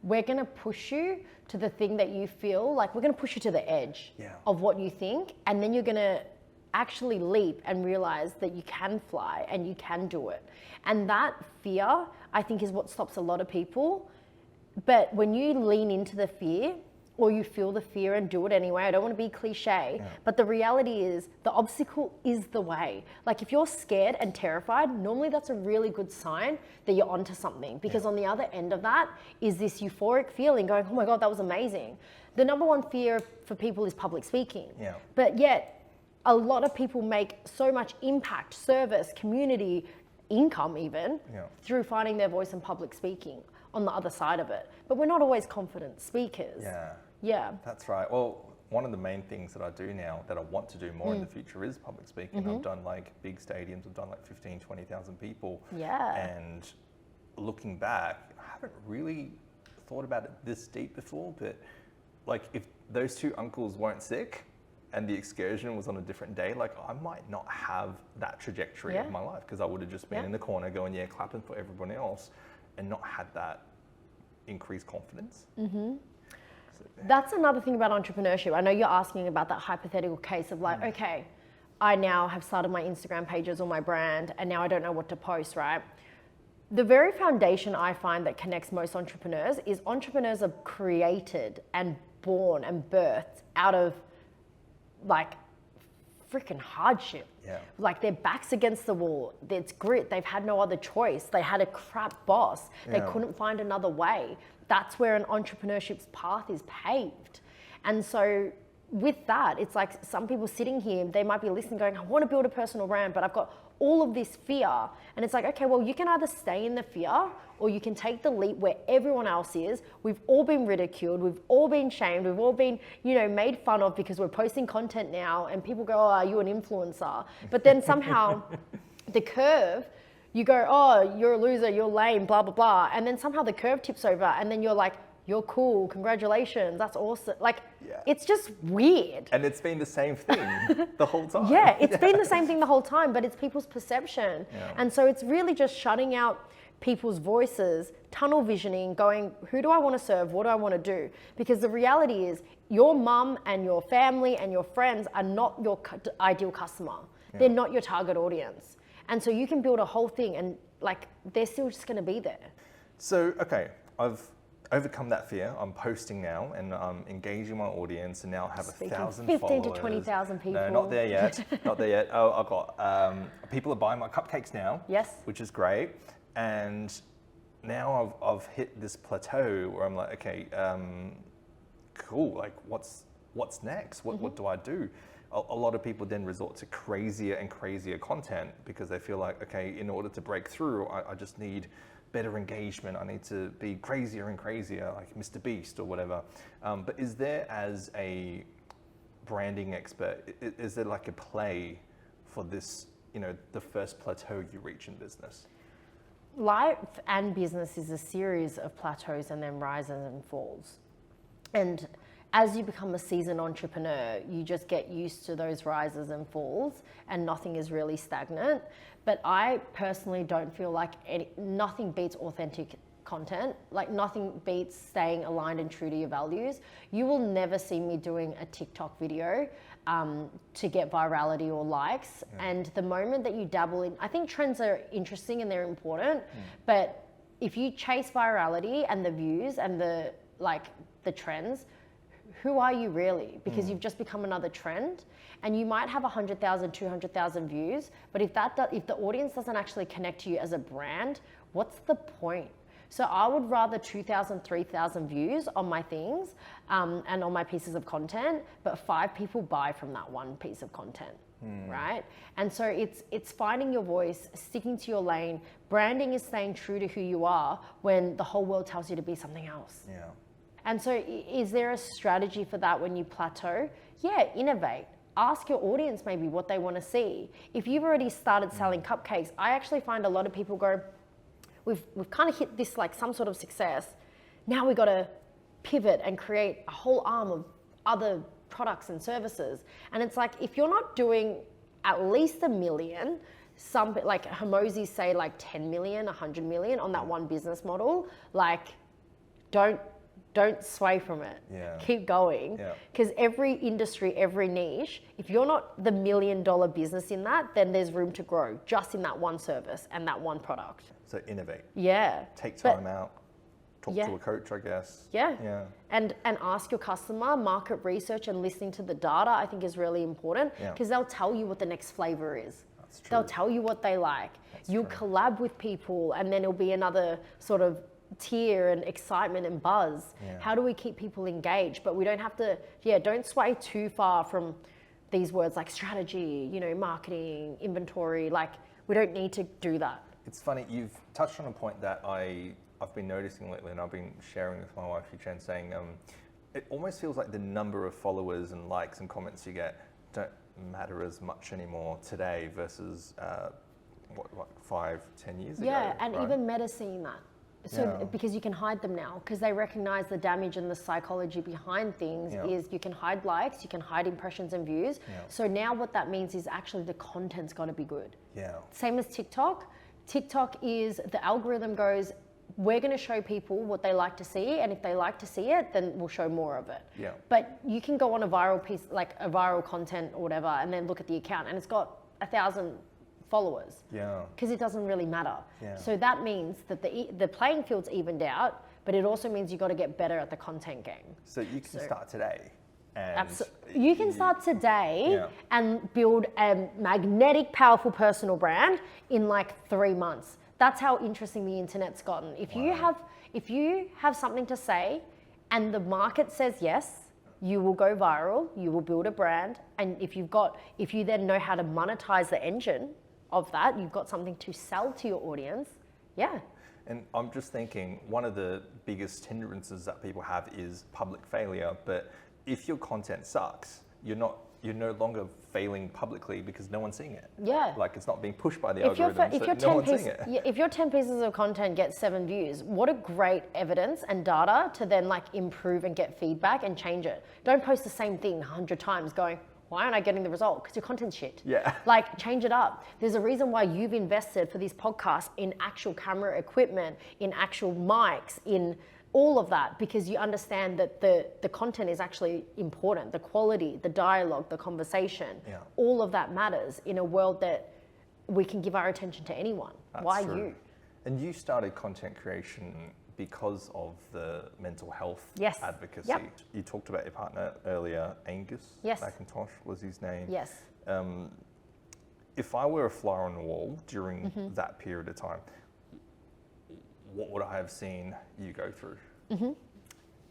Speaker 1: we're going to push you to the thing that you feel, like we're going to push you to the edge of what you think. And then you're going to actually leap and realize that you can fly and you can do it. And that fear, I think, is what stops a lot of people. But when you lean into the fear, or you feel the fear and do it anyway. I don't want to be cliche, but the reality is the obstacle is the way. Like if you're scared and terrified, normally that's a really good sign that you're onto something because on the other end of that is this euphoric feeling going, oh my God, that was amazing. The number one fear for people is public speaking. But yet a lot of people make so much impact, service, community, income even through finding their voice in public speaking on the other side of it. But we're not always confident speakers. Yeah.
Speaker 4: That's right. Well, one of the main things that I do now that I want to do more in the future is public speaking. I've done like big stadiums, I've done like 15, 20,000 people. And looking back, I haven't really thought about it this deep before, but like if those 2 uncles weren't sick and the excursion was on a different day, like I might not have that trajectory of my life because I would have just been in the corner going, clapping for everybody else and not had that increased confidence.
Speaker 1: That's another thing about entrepreneurship. I know you're asking about that hypothetical case of like, okay, I now have started my Instagram pages or my brand and now I don't know what to post, right? The very foundation I find that connects most entrepreneurs is entrepreneurs are created and born and birthed out of like freaking hardship. Like their back's against the wall, it's grit, they've had no other choice, they had a crap boss, they couldn't find another way. That's where an entrepreneurship's path is paved. And so with that, it's like some people sitting here, they might be listening going, I want to build a personal brand, but I've got all of this fear. And it's like, okay, well, you can either stay in the fear or you can take the leap where everyone else is. We've all been ridiculed. We've all been shamed. We've all been, made fun of because we're posting content now and people go, oh, are you an influencer? But then somehow the curve, you go, oh, you're a loser, you're lame, blah, blah, blah. And then somehow the curve tips over and then you're like, you're cool, congratulations, that's awesome. Like, it's just weird.
Speaker 4: And it's been the same thing the whole time.
Speaker 1: It's been the same thing the whole time, but it's people's perception. And so it's really just shutting out people's voices, tunnel visioning, going, who do I want to serve? What do I want to do? Because the reality is your mum and your family and your friends are not your ideal customer. They're not your target audience. And so you can build a whole thing and like, they're still just going to be there.
Speaker 4: So, okay, I've overcome that fear. I'm posting now and I'm engaging my audience, and now I have 1,000 followers.
Speaker 1: 15 to 20,000 people.
Speaker 4: No, not there yet. Not there yet. Oh, I've got people are buying my cupcakes now.
Speaker 1: Yes.
Speaker 4: Which is great. And now I've hit this plateau where I'm like, okay, cool. Like, what's next? What do I do? A lot of people then resort to crazier and crazier content because they feel like, okay, in order to break through, I just need better engagement. I need to be crazier and crazier, like Mr. Beast or whatever. But is there, as a branding expert, is there like a play for this, the first plateau you reach in business?
Speaker 1: Life and business is a series of plateaus and then rises and falls. And as you become a seasoned entrepreneur, you just get used to those rises and falls, and nothing is really stagnant. But I personally don't feel like nothing beats authentic content. Like, nothing beats staying aligned and true to your values. You will never see me doing a TikTok video to get virality or likes. Yeah. And the moment that you dabble in, I think trends are interesting and they're important, but if you chase virality and the views and the trends, who are you really? Because you've just become another trend, and you might have 100,000, 200,000 views, but if the audience doesn't actually connect to you as a brand, what's the point? So I would rather 2,000, 3,000 views on my things and on my pieces of content, but 5 people buy from that one piece of content, right? And so it's finding your voice, sticking to your lane. Branding is staying true to who you are when the whole world tells you to be something else.
Speaker 4: Yeah.
Speaker 1: And so is there a strategy for that when you plateau? Yeah, innovate. Ask your audience maybe what they want to see. If you've already started selling cupcakes, I actually find a lot of people go, we've kind of hit this like some sort of success. Now we got to pivot and create a whole arm of other products and services. And it's like, if you're not doing at least 1 million, some like Hermosi say like 10 million, 100 million on that one business model, like don't sway from it.
Speaker 4: Yeah.
Speaker 1: Keep going. Because every industry, every niche, if you're not the $1 million business in that, then there's room to grow just in that one service and that one product.
Speaker 4: So innovate.
Speaker 1: Yeah.
Speaker 4: Take time out. Talk to a coach, I guess.
Speaker 1: Yeah.
Speaker 4: Yeah.
Speaker 1: And ask your customer. Market research and listening to the data, I think, is really important, because they'll tell you what the next flavor is.
Speaker 4: That's true.
Speaker 1: They'll tell you what they like. You'll collab with people, and then it'll be another sort of tier and excitement and buzz. How do we keep people engaged? But we don't have to, don't sway too far from these words like strategy, marketing, inventory. Like, we don't need to do that.
Speaker 4: It's funny, you've touched on a point that I've been noticing lately, and I've been sharing with my wife, Chen, saying it almost feels like the number of followers and likes and comments you get don't matter as much anymore today versus 5-10 years ago.
Speaker 1: Yeah, and
Speaker 4: right?
Speaker 1: even Meta seeing that. So because you can hide them now, because they recognize the damage and the psychology behind things is you can hide likes, you can hide impressions and views. So now what that means is actually the content's got to be good. Same as TikTok. TikTok is, the algorithm goes, we're going to show people what they like to see, and if they like to see it, then we'll show more of it. But you can go on a viral piece, like a viral content or whatever, and then look at the account, and it's got 1,000 followers. Because it doesn't really matter. So that means that the playing field's evened out, but it also means you got to get better at the content game.
Speaker 4: So you can start today. And
Speaker 1: you can start today and build a magnetic, powerful personal brand in like 3 months. That's how interesting the internet's gotten. If you have something to say and the market says yes, you will go viral, you will build a brand, and if you then know how to monetize the engine of that, you've got something to sell to your audience.
Speaker 4: And I'm just thinking, one of the biggest hindrances that people have is public failure. But if your content sucks, you're no longer failing publicly because no one's seeing it. Like, it's not being pushed by the algorithm, so no one's seeing it.
Speaker 1: If your 10 pieces of content get 7 views, what a great evidence and data to then like improve and get feedback and change it. Don't post the same thing 100 times going, why aren't I getting the result? Because your content's shit. Like, change it up. There's a reason why you've invested for these podcasts in actual camera equipment, in actual mics, in all of that, because you understand that the content is actually important. The quality, the dialogue, the conversation, all of that matters in a world that we can give our attention to anyone.
Speaker 4: That's
Speaker 1: Why
Speaker 4: true.
Speaker 1: you?
Speaker 4: And you started content creation because of the mental health
Speaker 1: Yes.
Speaker 4: advocacy.
Speaker 1: Yep.
Speaker 4: You talked about your partner earlier, Angus
Speaker 1: Yes.
Speaker 4: McIntosh was his name.
Speaker 1: Yes.
Speaker 4: If I were a fly on the wall during
Speaker 1: Mm-hmm.
Speaker 4: that period of time, what would I have seen you go through?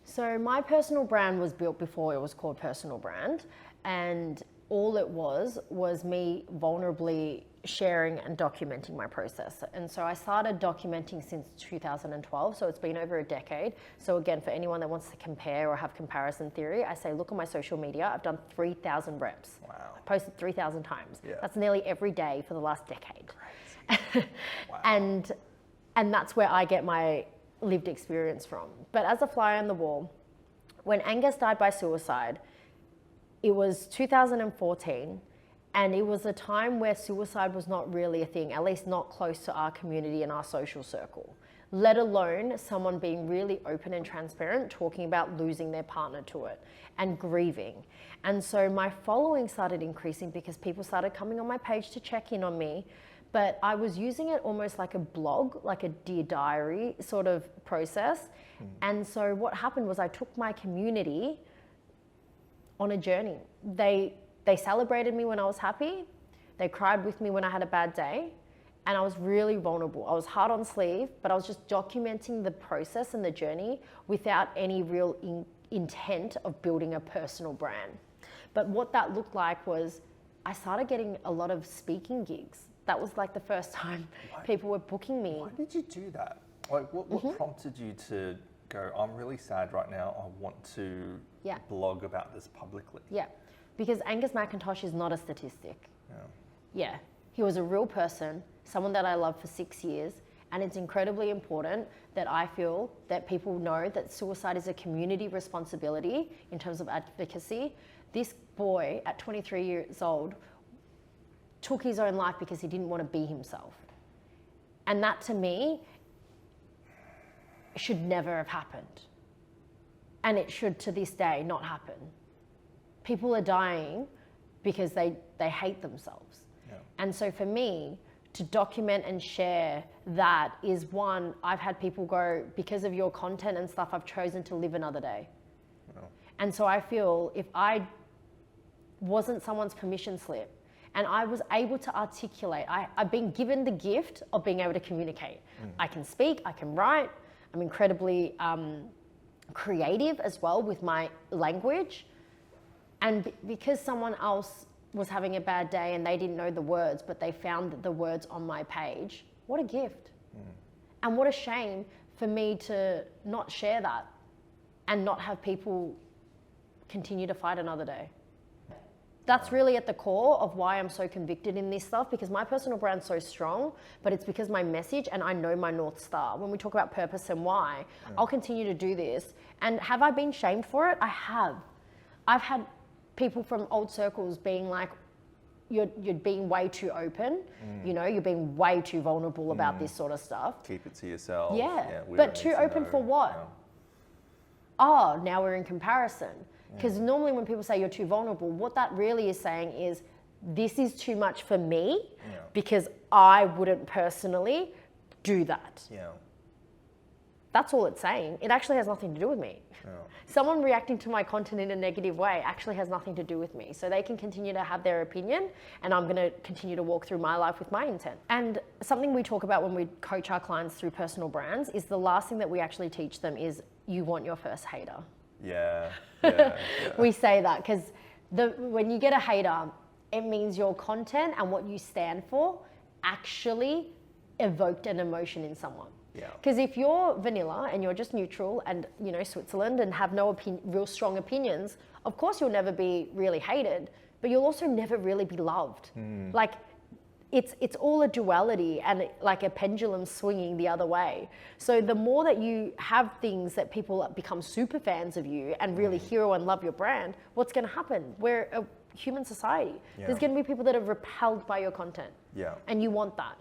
Speaker 1: So my personal brand was built before it was called personal brand, and all it was me vulnerably sharing and documenting my process. And so I started documenting since 2012, so it's been over a decade. So again, for anyone that wants to compare or have comparison theory, I say look at my social media. I've done 3,000 reps.
Speaker 4: Wow.
Speaker 1: I've posted 3,000 times.
Speaker 4: Yeah.
Speaker 1: That's nearly every day for the last decade.
Speaker 4: Wow.
Speaker 1: And that's where I get my lived experience from. But as a fly on the wall, when Angus died by suicide, it was 2014, and it was a time where suicide was not really a thing, at least not close to our community and our social circle, let alone someone being really open and transparent, talking about losing their partner to it and grieving. And so my following started increasing because people started coming on my page to check in on me. But I was using it almost like a blog, like a Dear Diary sort of process. And so what happened was I took my community on a journey. They celebrated me when I was happy. They cried with me when I had a bad day. And I was really vulnerable. I was hard on sleeve, but I was just documenting the process and the journey without any real intent of building a personal brand. But what that looked like was I started getting a lot of speaking gigs. That was like the first time people were booking me.
Speaker 4: Why did you do that? Like, what prompted you to go, I'm really sad right now, I want to
Speaker 1: Yeah.
Speaker 4: blog about this publicly?
Speaker 1: Yeah, because Angus McIntosh is not a statistic.
Speaker 4: Yeah.
Speaker 1: Yeah, he was a real person, someone that I loved for 6 years, and it's incredibly important that I feel that people know that suicide is a community responsibility in terms of advocacy. This boy at 23 years old took his own life because he didn't want to be himself. And that to me should never have happened. And it should to this day not happen. People are dying because they hate themselves.
Speaker 4: Yeah.
Speaker 1: And so for me, to document and share that is one, I've had people go, because of your content and stuff, I've chosen to live another day.
Speaker 4: Wow.
Speaker 1: And so I feel if I wasn't someone's permission slip and I was able to articulate, I've been given the gift of being able to communicate. I can speak, I can write, I'm incredibly creative as well with my language. And because someone else was having a bad day and they didn't know the words, but they found the words on my page, what a gift. And what a shame for me to not share that and not have people continue to fight another day. That's really at the core of why I'm so convicted in this stuff, because my personal brand's so strong, but it's because my message and I know my North Star. When we talk about purpose and why, I'll continue to do this. And have I been shamed for it? I have. I've had people from old circles being like, you're being way too open, you know, you're being way too vulnerable about this sort of stuff.
Speaker 4: Keep it to yourself.
Speaker 1: Yeah,
Speaker 4: we
Speaker 1: but
Speaker 4: don't
Speaker 1: too
Speaker 4: need to
Speaker 1: open
Speaker 4: know.
Speaker 1: for what?
Speaker 4: Yeah.
Speaker 1: Oh, now we're in comparison. Because normally when people say you're too vulnerable, what that really is saying is this is too much for me because I wouldn't personally do that.
Speaker 4: Yeah.
Speaker 1: That's all it's saying. It actually has nothing to do with me.
Speaker 4: Yeah.
Speaker 1: Someone reacting to my content in a negative way actually has nothing to do with me. So they can continue to have their opinion, and I'm going to continue to walk through my life with my intent. And something we talk about when we coach our clients through personal brands is the last thing that we actually teach them is you want your first hater.
Speaker 4: Yeah. Yeah.
Speaker 1: We say that because when you get a hater, it means your content and what you stand for actually evoked an emotion in someone.
Speaker 4: Yeah.
Speaker 1: Because if you're vanilla and you're just neutral and, you know, Switzerland and have no real strong opinions, of course you'll never be really hated, but you'll also never really be loved. Like, it's all a duality and like a pendulum swinging the other way. So the more that you have things that people become super fans of you and really hero and love your brand, what's going to happen? We're a human society.
Speaker 4: Yeah.
Speaker 1: There's going to be people that are repelled by your content.
Speaker 4: Yeah.
Speaker 1: And you want that.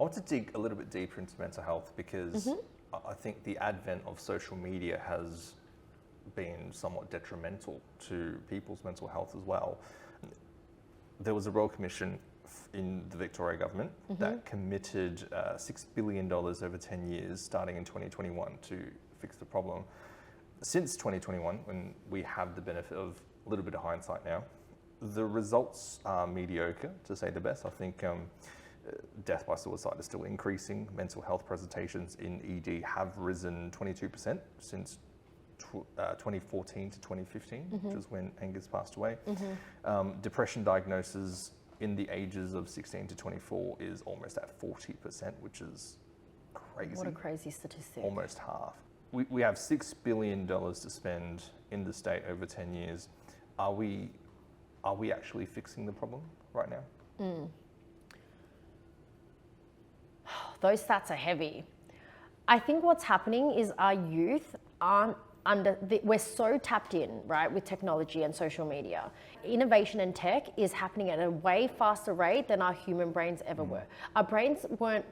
Speaker 4: I want to dig a little bit deeper into mental health because I think the advent of social media has been somewhat detrimental to people's mental health as well. There was a Royal Commission in the Victoria government that committed $6 billion over 10 years, starting in 2021, to fix the problem. Since 2021, when we have the benefit of a little bit of hindsight now, the results are mediocre, to say the best. I think death by suicide is still increasing. Mental health presentations in ED have risen 22% since 2014 to 2015, which was when Angus passed away. Depression diagnosis in the ages of 16 to 24 is almost at 40%, which is crazy.
Speaker 1: What a crazy statistic.
Speaker 4: Almost half. We have $6 billion to spend in the state over 10 years. Are we actually fixing the problem right now?
Speaker 1: Those stats are heavy. I think what's happening is our youth aren't we're so tapped in, right, with technology and social media. Innovation and tech is happening at a way faster rate than our human brains ever were. Our brains weren't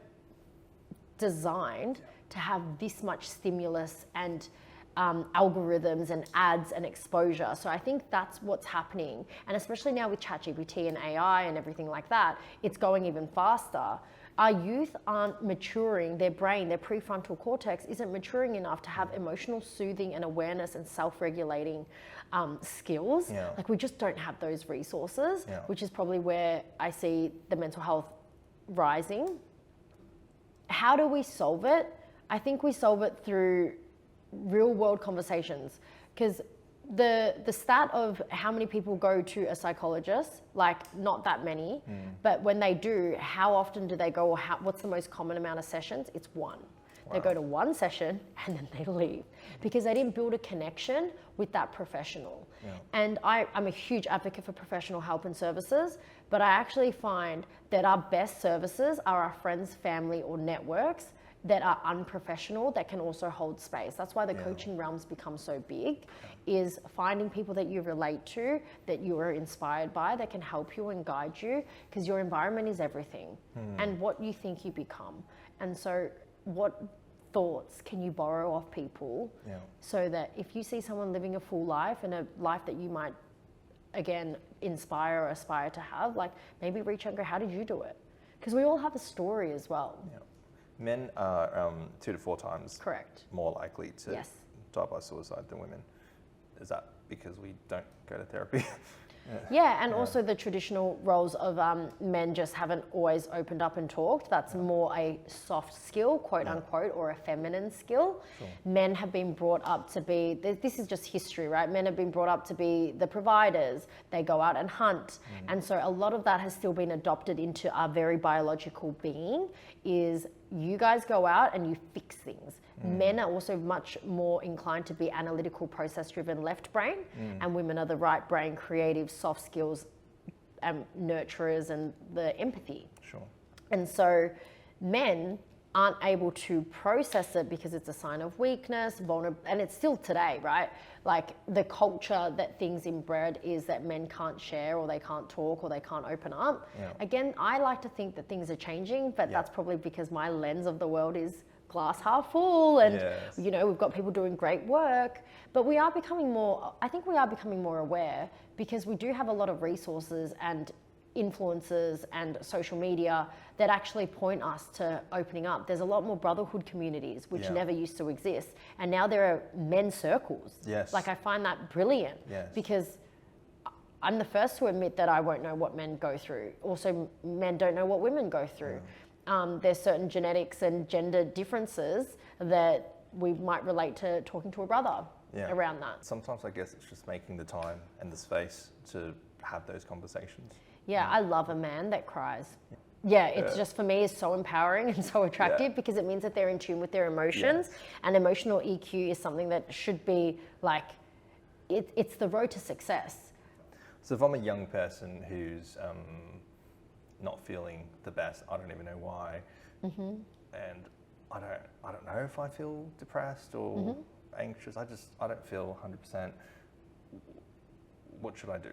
Speaker 1: designed to have this much stimulus and algorithms and ads and exposure. So I think that's what's happening. And especially now with ChatGPT and AI and everything like that, it's going even faster. Our youth aren't maturing, their brain, their prefrontal cortex isn't maturing enough to have emotional soothing and awareness and self-regulating skills. Like we just don't have those resources, which is probably where I see the mental health rising. How do we solve it? I think we solve it through real world conversations, because the stat of how many people go to a psychologist, like not that many, but when they do, how often do they go, or what's the most common amount of sessions? It's one. They go to one session and then they leave because they didn't build a connection with that professional. And I'm a huge advocate for professional help and services, but I actually find that our best services are our friends, family, or networks that are unprofessional that can also hold space. That's why the coaching realms become so big, is finding people that you relate to, that you are inspired by, that can help you and guide you, because your environment is everything and what you think you become. And so what thoughts can you borrow off people so that if you see someone living a full life and a life that you might, again, inspire or aspire to have, like maybe reach out and go, how did you do it? Because we all have a story as well.
Speaker 4: Men are 2 to 4 times more likely to die by suicide than women. Is that because we don't go to therapy?
Speaker 1: Also the traditional roles of men just haven't always opened up and talked. That's more a soft skill, quote unquote, or a feminine skill. Men have been brought up to be, this is just history, right? Men have been brought up to be the providers. They go out and hunt. And so a lot of that has still been adopted into our very biological being, is you guys go out and you fix things. Men are also much more inclined to be analytical, process-driven left brain, and women are the right brain, creative, soft skills, nurturers, and the empathy. And so men aren't able to process it because it's a sign of weakness, and it's still today, right? Like the culture that things inbred is that men can't share, or they can't talk, or they can't open up. Again, I like to think that things are changing, but that's probably because my lens of the world is glass half full, and you know, we've got people doing great work, but we are becoming more, I think we are becoming more aware, because we do have a lot of resources and influencers and social media that actually point us to opening up. There's a lot more brotherhood communities, which never used to exist, and now there are men's circles. Like I find that brilliant, because I'm the first to admit that I won't know what men go through. Also, men don't know what women go through. There's certain genetics and gender differences that we might relate to talking to a brother around that.
Speaker 4: Sometimes I guess it's just making the time and the space to have those conversations.
Speaker 1: I love a man that cries. It's just, for me, is so empowering and so attractive, because it means that they're in tune with their emotions, and emotional EQ is something that should be like, it's the road to success.
Speaker 4: So if I'm a young person who's not feeling the best, I don't even know why, and I don't know if I feel depressed or anxious, I don't feel 100%. What should I do?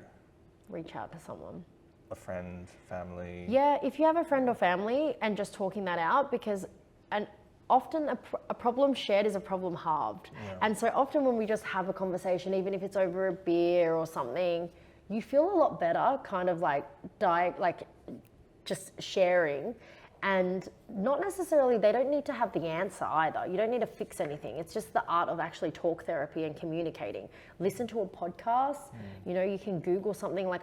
Speaker 1: Reach out to someone.
Speaker 4: A friend, family?
Speaker 1: If you have a friend or family, and just talking that out, because often a problem shared is a problem halved. And so often when we just have a conversation, even if it's over a beer or something, you feel a lot better, kind of like just sharing. And not necessarily, they don't need to have the answer either. You don't need to fix anything. It's just the art of actually talk therapy and communicating. Listen to a podcast. You know, you can Google something like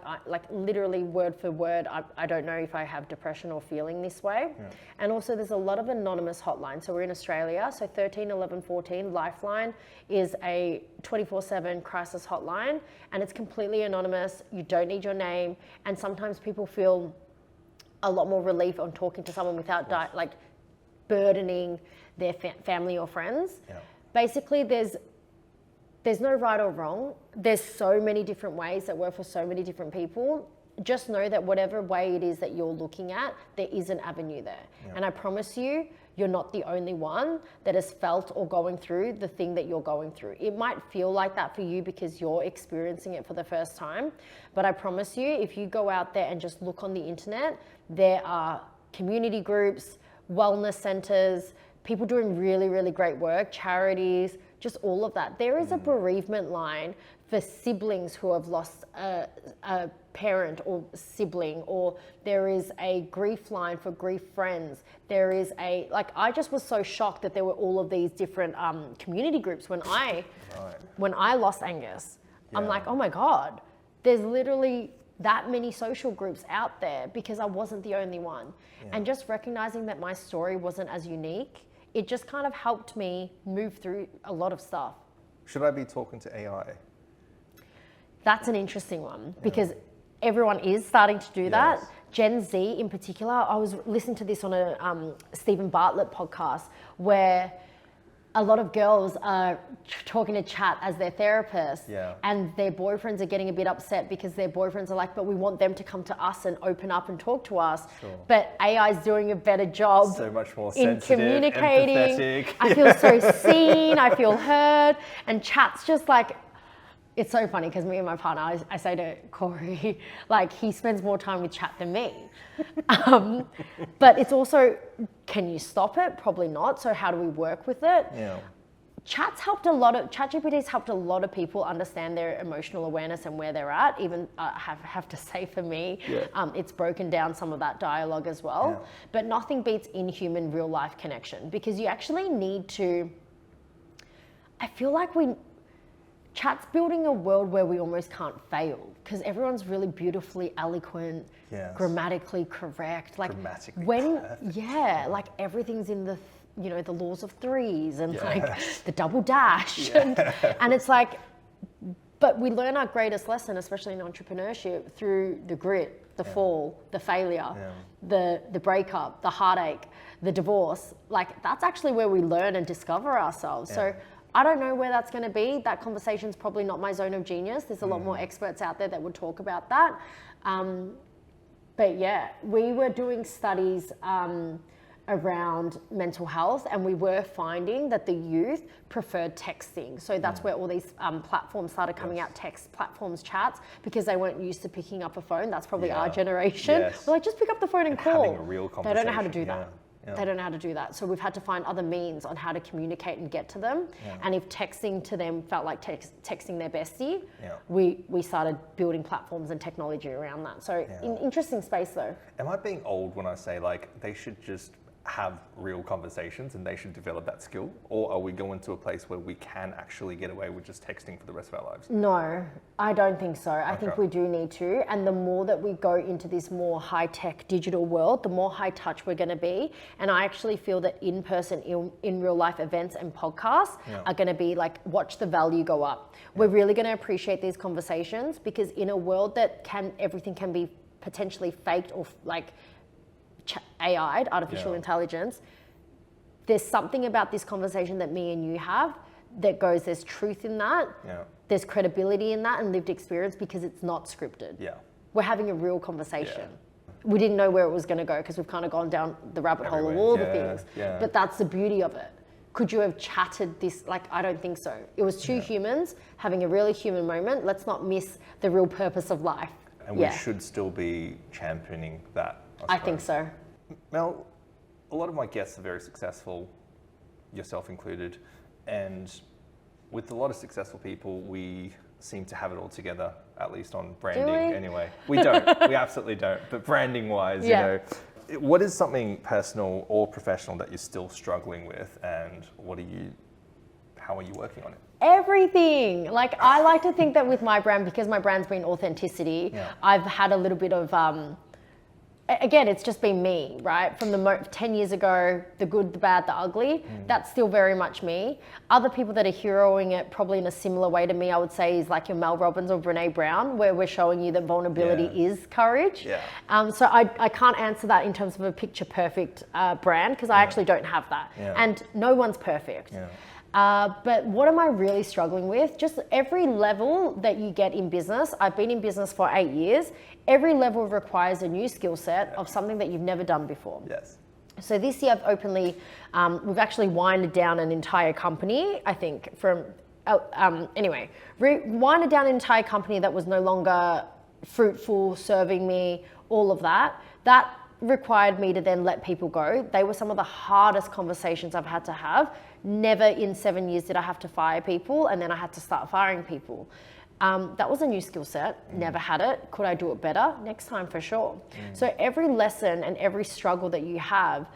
Speaker 1: literally word for word. I don't know if I have depression or feeling this way. And also there's a lot of anonymous hotlines. So we're in Australia. So 13, 11, 14, Lifeline is a 24/7 crisis hotline, and it's completely anonymous. You don't need your name. And sometimes people feel a lot more relief on talking to someone without like burdening their family or friends. Basically, there's no right or wrong. There's so many different ways that work for so many different people. Just know that whatever way it is that you're looking at, there is an avenue there. And I promise you, you're not the only one that has felt or going through the thing that you're going through. It might feel like that for you because you're experiencing it for the first time, but I promise you, if you go out there and just look on the internet, there are community groups, wellness centers, people doing really, really great work, charities, just all of that. There is a bereavement line for siblings who have lost a parent or sibling, or there is a grief line for grief friends. There is I just was so shocked that there were all of these different community groups when I lost Angus. I'm like, oh my God, there's literally that many social groups out there because I wasn't the only one. And just recognizing that my story wasn't as unique, it just kind of helped me move through a lot of stuff.
Speaker 4: Should I be talking to AI?
Speaker 1: That's an interesting one because everyone is starting to do that. Gen Z in particular, I was listening to this on a Stephen Bartlett podcast where a lot of girls are talking to chat as their therapist and their boyfriends are getting a bit upset because their boyfriends are like, but we want them to come to us and open up and talk to us. But AI is doing a better job
Speaker 4: so much more
Speaker 1: in
Speaker 4: sensitive,
Speaker 1: communicating.
Speaker 4: empathetic.
Speaker 1: I feel so seen, I feel heard, and chat's just like, it's so funny because me and my partner, I say to Corey, like he spends more time with chat than me. But it's also, can you stop it? Probably not. So how do we work with it? ChatGPT's helped a lot of people understand their emotional awareness and where they're at. Even I have to say for me, it's broken down some of that dialogue as well. But nothing beats in-human real life connection because you actually need to, I feel like chat's building a world where we almost can't fail because everyone's really beautifully eloquent, grammatically correct. Like like everything's in the the laws of threes and like the double dash, and it's like, but we learn our greatest lesson, especially in entrepreneurship, through the grit, the fall, the failure, the breakup, the heartache, the divorce. Like that's actually where we learn and discover ourselves. So I don't know where that's going to be. That conversation's probably not my zone of genius. There's a lot more experts out there that would talk about that. But yeah, we were doing studies around mental health and we were finding that the youth preferred texting. So that's where all these platforms started coming out, text platforms, chats, because they weren't used to picking up a phone. That's probably our generation. We're like, just pick up the phone and call.
Speaker 4: Having a real conversation.
Speaker 1: They don't know how to do that. They don't know how to do that. So we've had to find other means on how to communicate and get to them. And if texting to them felt like texting their bestie, we started building platforms and technology around that. So interesting space though.
Speaker 4: Am I being old when I say like they should just have real conversations and they should develop that skill? Or are we going to a place where we can actually get away with just texting for the rest of our lives?
Speaker 1: No, I don't think so. I think we do need to. And the more that we go into this more high-tech digital world, the more high touch we're going to be. And I actually feel that in-person, in real life events and podcasts are going to be like, watch the value go up. We're really going to appreciate these conversations because in a world that everything can be potentially faked or like AI'd, artificial intelligence, there's something about this conversation that me and you have that goes, there's truth in that, there's credibility in that and lived experience because it's not scripted. We're having a real conversation. We didn't know where it was going to go because we've kind of gone down the rabbit hole of all the things, but that's the beauty of it. Could you have chatted this? Like, I don't think so. It was two humans having a really human moment. Let's not miss the real purpose of life.
Speaker 4: And we should still be championing that.
Speaker 1: I think so.
Speaker 4: Mel, a lot of my guests are very successful, yourself included, and with a lot of successful people, we seem to have it all together, at least on branding
Speaker 1: we?
Speaker 4: anyway. We don't. We absolutely don't. But branding wise, you know, what is something personal or professional that you're still struggling with, and how are you working on it?
Speaker 1: Everything. Like, I like to think that with my brand, because my brand's been authenticity, I've had a little bit of, again, it's just been me, right? From the 10 years ago, the good, the bad, the ugly, that's still very much me. Other people that are heroing it probably in a similar way to me, I would say, is like your Mel Robbins or Brene Brown, where we're showing you that vulnerability is courage. So I can't answer that in terms of a picture perfect brand, because I actually don't have that. And no one's perfect. But what am I really struggling with? Just every level that you get in business. I've been in business for 8 years. Every level requires a new skill set of something that you've never done before. So this year I've we've actually winded down an entire company, I think, from, winded down an entire company that was no longer fruitful, serving me, all of that. That required me to then let people go. They were some of the hardest conversations I've had to have. Never in 7 years did I have to fire people, and then I had to start firing people. That was a new skill set, never had it. Could I do it better? Next time for sure. So every lesson and every struggle that you have,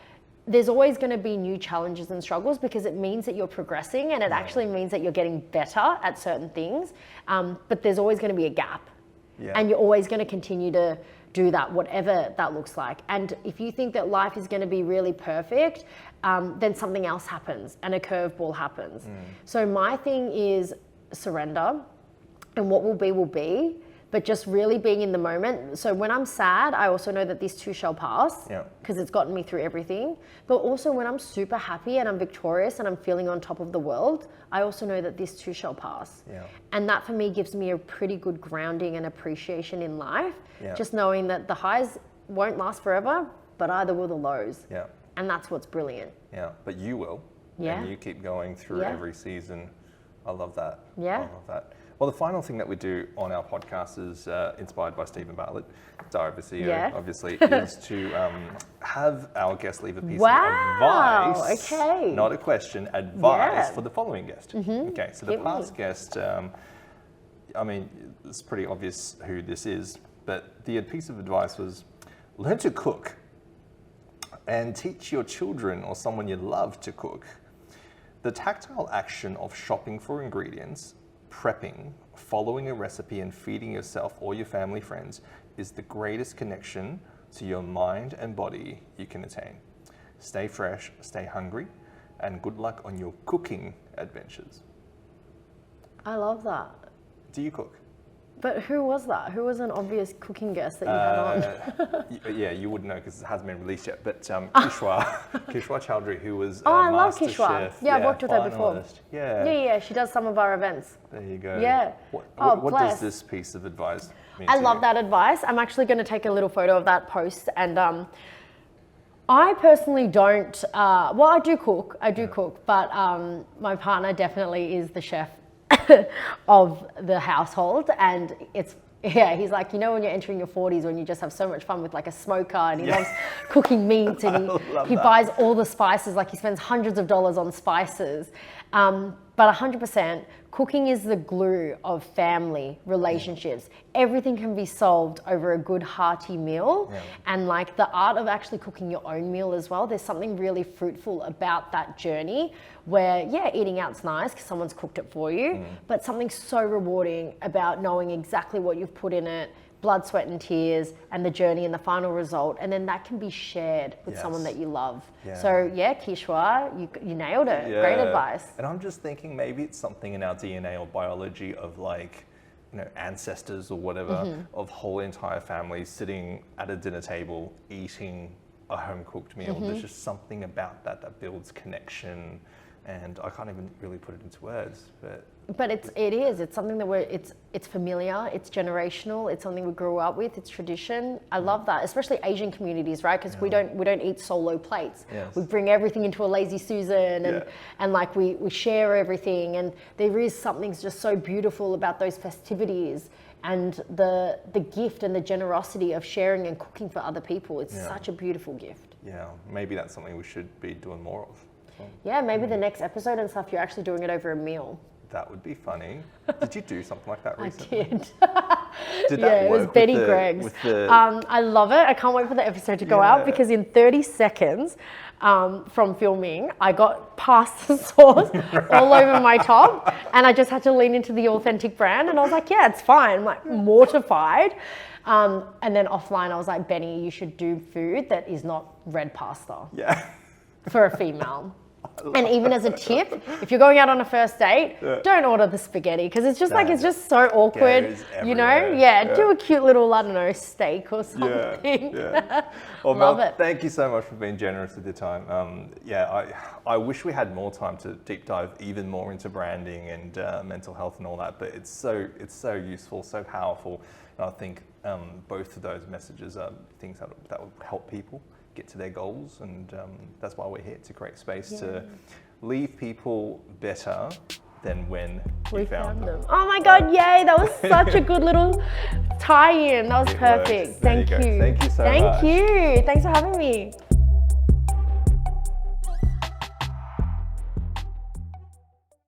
Speaker 1: there's always going to be new challenges and struggles, because it means that you're progressing, and it actually means that you're getting better at certain things. But there's always going to be a gap, and you're always going to continue to do that, whatever that looks like. And if you think that life is going to be really perfect, then something else happens and a curveball happens. So my thing is surrender, and what will be, but just really being in the moment. So when I'm sad, I also know that this too shall pass, because it's gotten me through everything. But also when I'm super happy and I'm victorious and I'm feeling on top of the world, I also know that this too shall pass. And that for me gives me a pretty good grounding and appreciation in life. Just knowing that the highs won't last forever, but either will the lows. And that's what's brilliant.
Speaker 4: But you will. And you keep going through every season. I love that. I love that. Well, the final thing that we do on our podcast is inspired by Stephen Bartlett, Diary of a CEO, obviously, is to have our guest leave a piece of advice. Not a question, advice for the following guest. Okay, so the past guest, I mean, it's pretty obvious who this is, but the piece of advice was learn to cook and teach your children or someone you love to cook. The tactile action of shopping for ingredients, prepping, following a recipe, and feeding yourself or your family friends is the greatest connection to your mind and body you can attain. Stay fresh, stay hungry, and good luck on your cooking adventures.
Speaker 1: I love that.
Speaker 4: Do you cook?
Speaker 1: But who was that? Who was an obvious cooking guest that you had on?
Speaker 4: Yeah, you wouldn't know because it hasn't been released yet. But Kishwa Chowdhury, who was
Speaker 1: I love
Speaker 4: Master
Speaker 1: Kishwa.
Speaker 4: Chef,
Speaker 1: Yeah, I've worked with her before.
Speaker 4: Yeah,
Speaker 1: she does some of our events.
Speaker 4: There you go.
Speaker 1: Yeah.
Speaker 4: What does this piece of advice mean
Speaker 1: I
Speaker 4: to
Speaker 1: love
Speaker 4: you?
Speaker 1: that advice. I'm actually going to take a little photo of that post, and I personally don't. Well, I do cook. But my partner definitely is the chef of the household, and he's like, you know, when you're entering your 40s, when you just have so much fun with like a smoker, and he loves cooking meat, and he buys all the spices, like he spends hundreds of dollars on spices. But 100%, cooking is the glue of family relationships. Everything can be solved over a good hearty meal. And like the art of actually cooking your own meal as well, there's something really fruitful about that journey where, eating out's nice because someone's cooked it for you, but something so rewarding about knowing exactly what you've put in it, blood, sweat and tears, and the journey and the final result. And then that can be shared with someone that you love. So Kishwa, you nailed it. Great advice.
Speaker 4: And I'm just thinking maybe it's something in our DNA or biology of like, you know, ancestors or whatever, of whole entire families sitting at a dinner table eating a home cooked meal. There's just something about that builds connection, and I can't even really put it into words, but
Speaker 1: it's something that it's familiar, it's generational, it's something we grew up with, it's tradition. I love that, especially Asian communities, right? Because we don't eat solo plates. We bring everything into a lazy Susan, and like we share everything, and there is something just so beautiful about those festivities and the gift and the generosity of sharing and cooking for other people. It's such a beautiful gift.
Speaker 4: Yeah, maybe that's something we should be doing more of.
Speaker 1: Yeah, maybe the next episode and stuff, you're actually doing it over a meal.
Speaker 4: that would be funny. Did you do something like that
Speaker 1: I
Speaker 4: recently?
Speaker 1: did.
Speaker 4: Did
Speaker 1: Yeah,
Speaker 4: that
Speaker 1: it was
Speaker 4: work
Speaker 1: Betty
Speaker 4: with the,
Speaker 1: Gregg's.
Speaker 4: with the,
Speaker 1: I love it. I can't wait for the episode to go out because in 30 seconds from filming, I got pasta sauce all over my top, and I just had to lean into the authentic brand. And I was like, yeah, it's fine. I'm like mortified. And then offline, I was like, Benny, you should do food that is not red pasta
Speaker 4: yeah.
Speaker 1: for a female. And even as a tip, if you're going out on a first date, don't order the spaghetti because it's just it's just so awkward, you know?
Speaker 4: everywhere.
Speaker 1: Yeah, do a cute little, I don't know, steak or something.
Speaker 4: Yeah. Well,
Speaker 1: Love
Speaker 4: Mel,
Speaker 1: it.
Speaker 4: thank you so much for being generous with your time. I wish we had more time to deep dive even more into branding and mental health and all that, but it's so useful, so powerful. And I think both of those messages are things that will help people get to their goals, and that's why we're here, to create space to leave people better than when we found them.
Speaker 1: Oh my God, yay, that was such a good little tie-in. That was perfect. Thank you.
Speaker 4: Thank you so much.
Speaker 1: Thank you. Thanks for having me.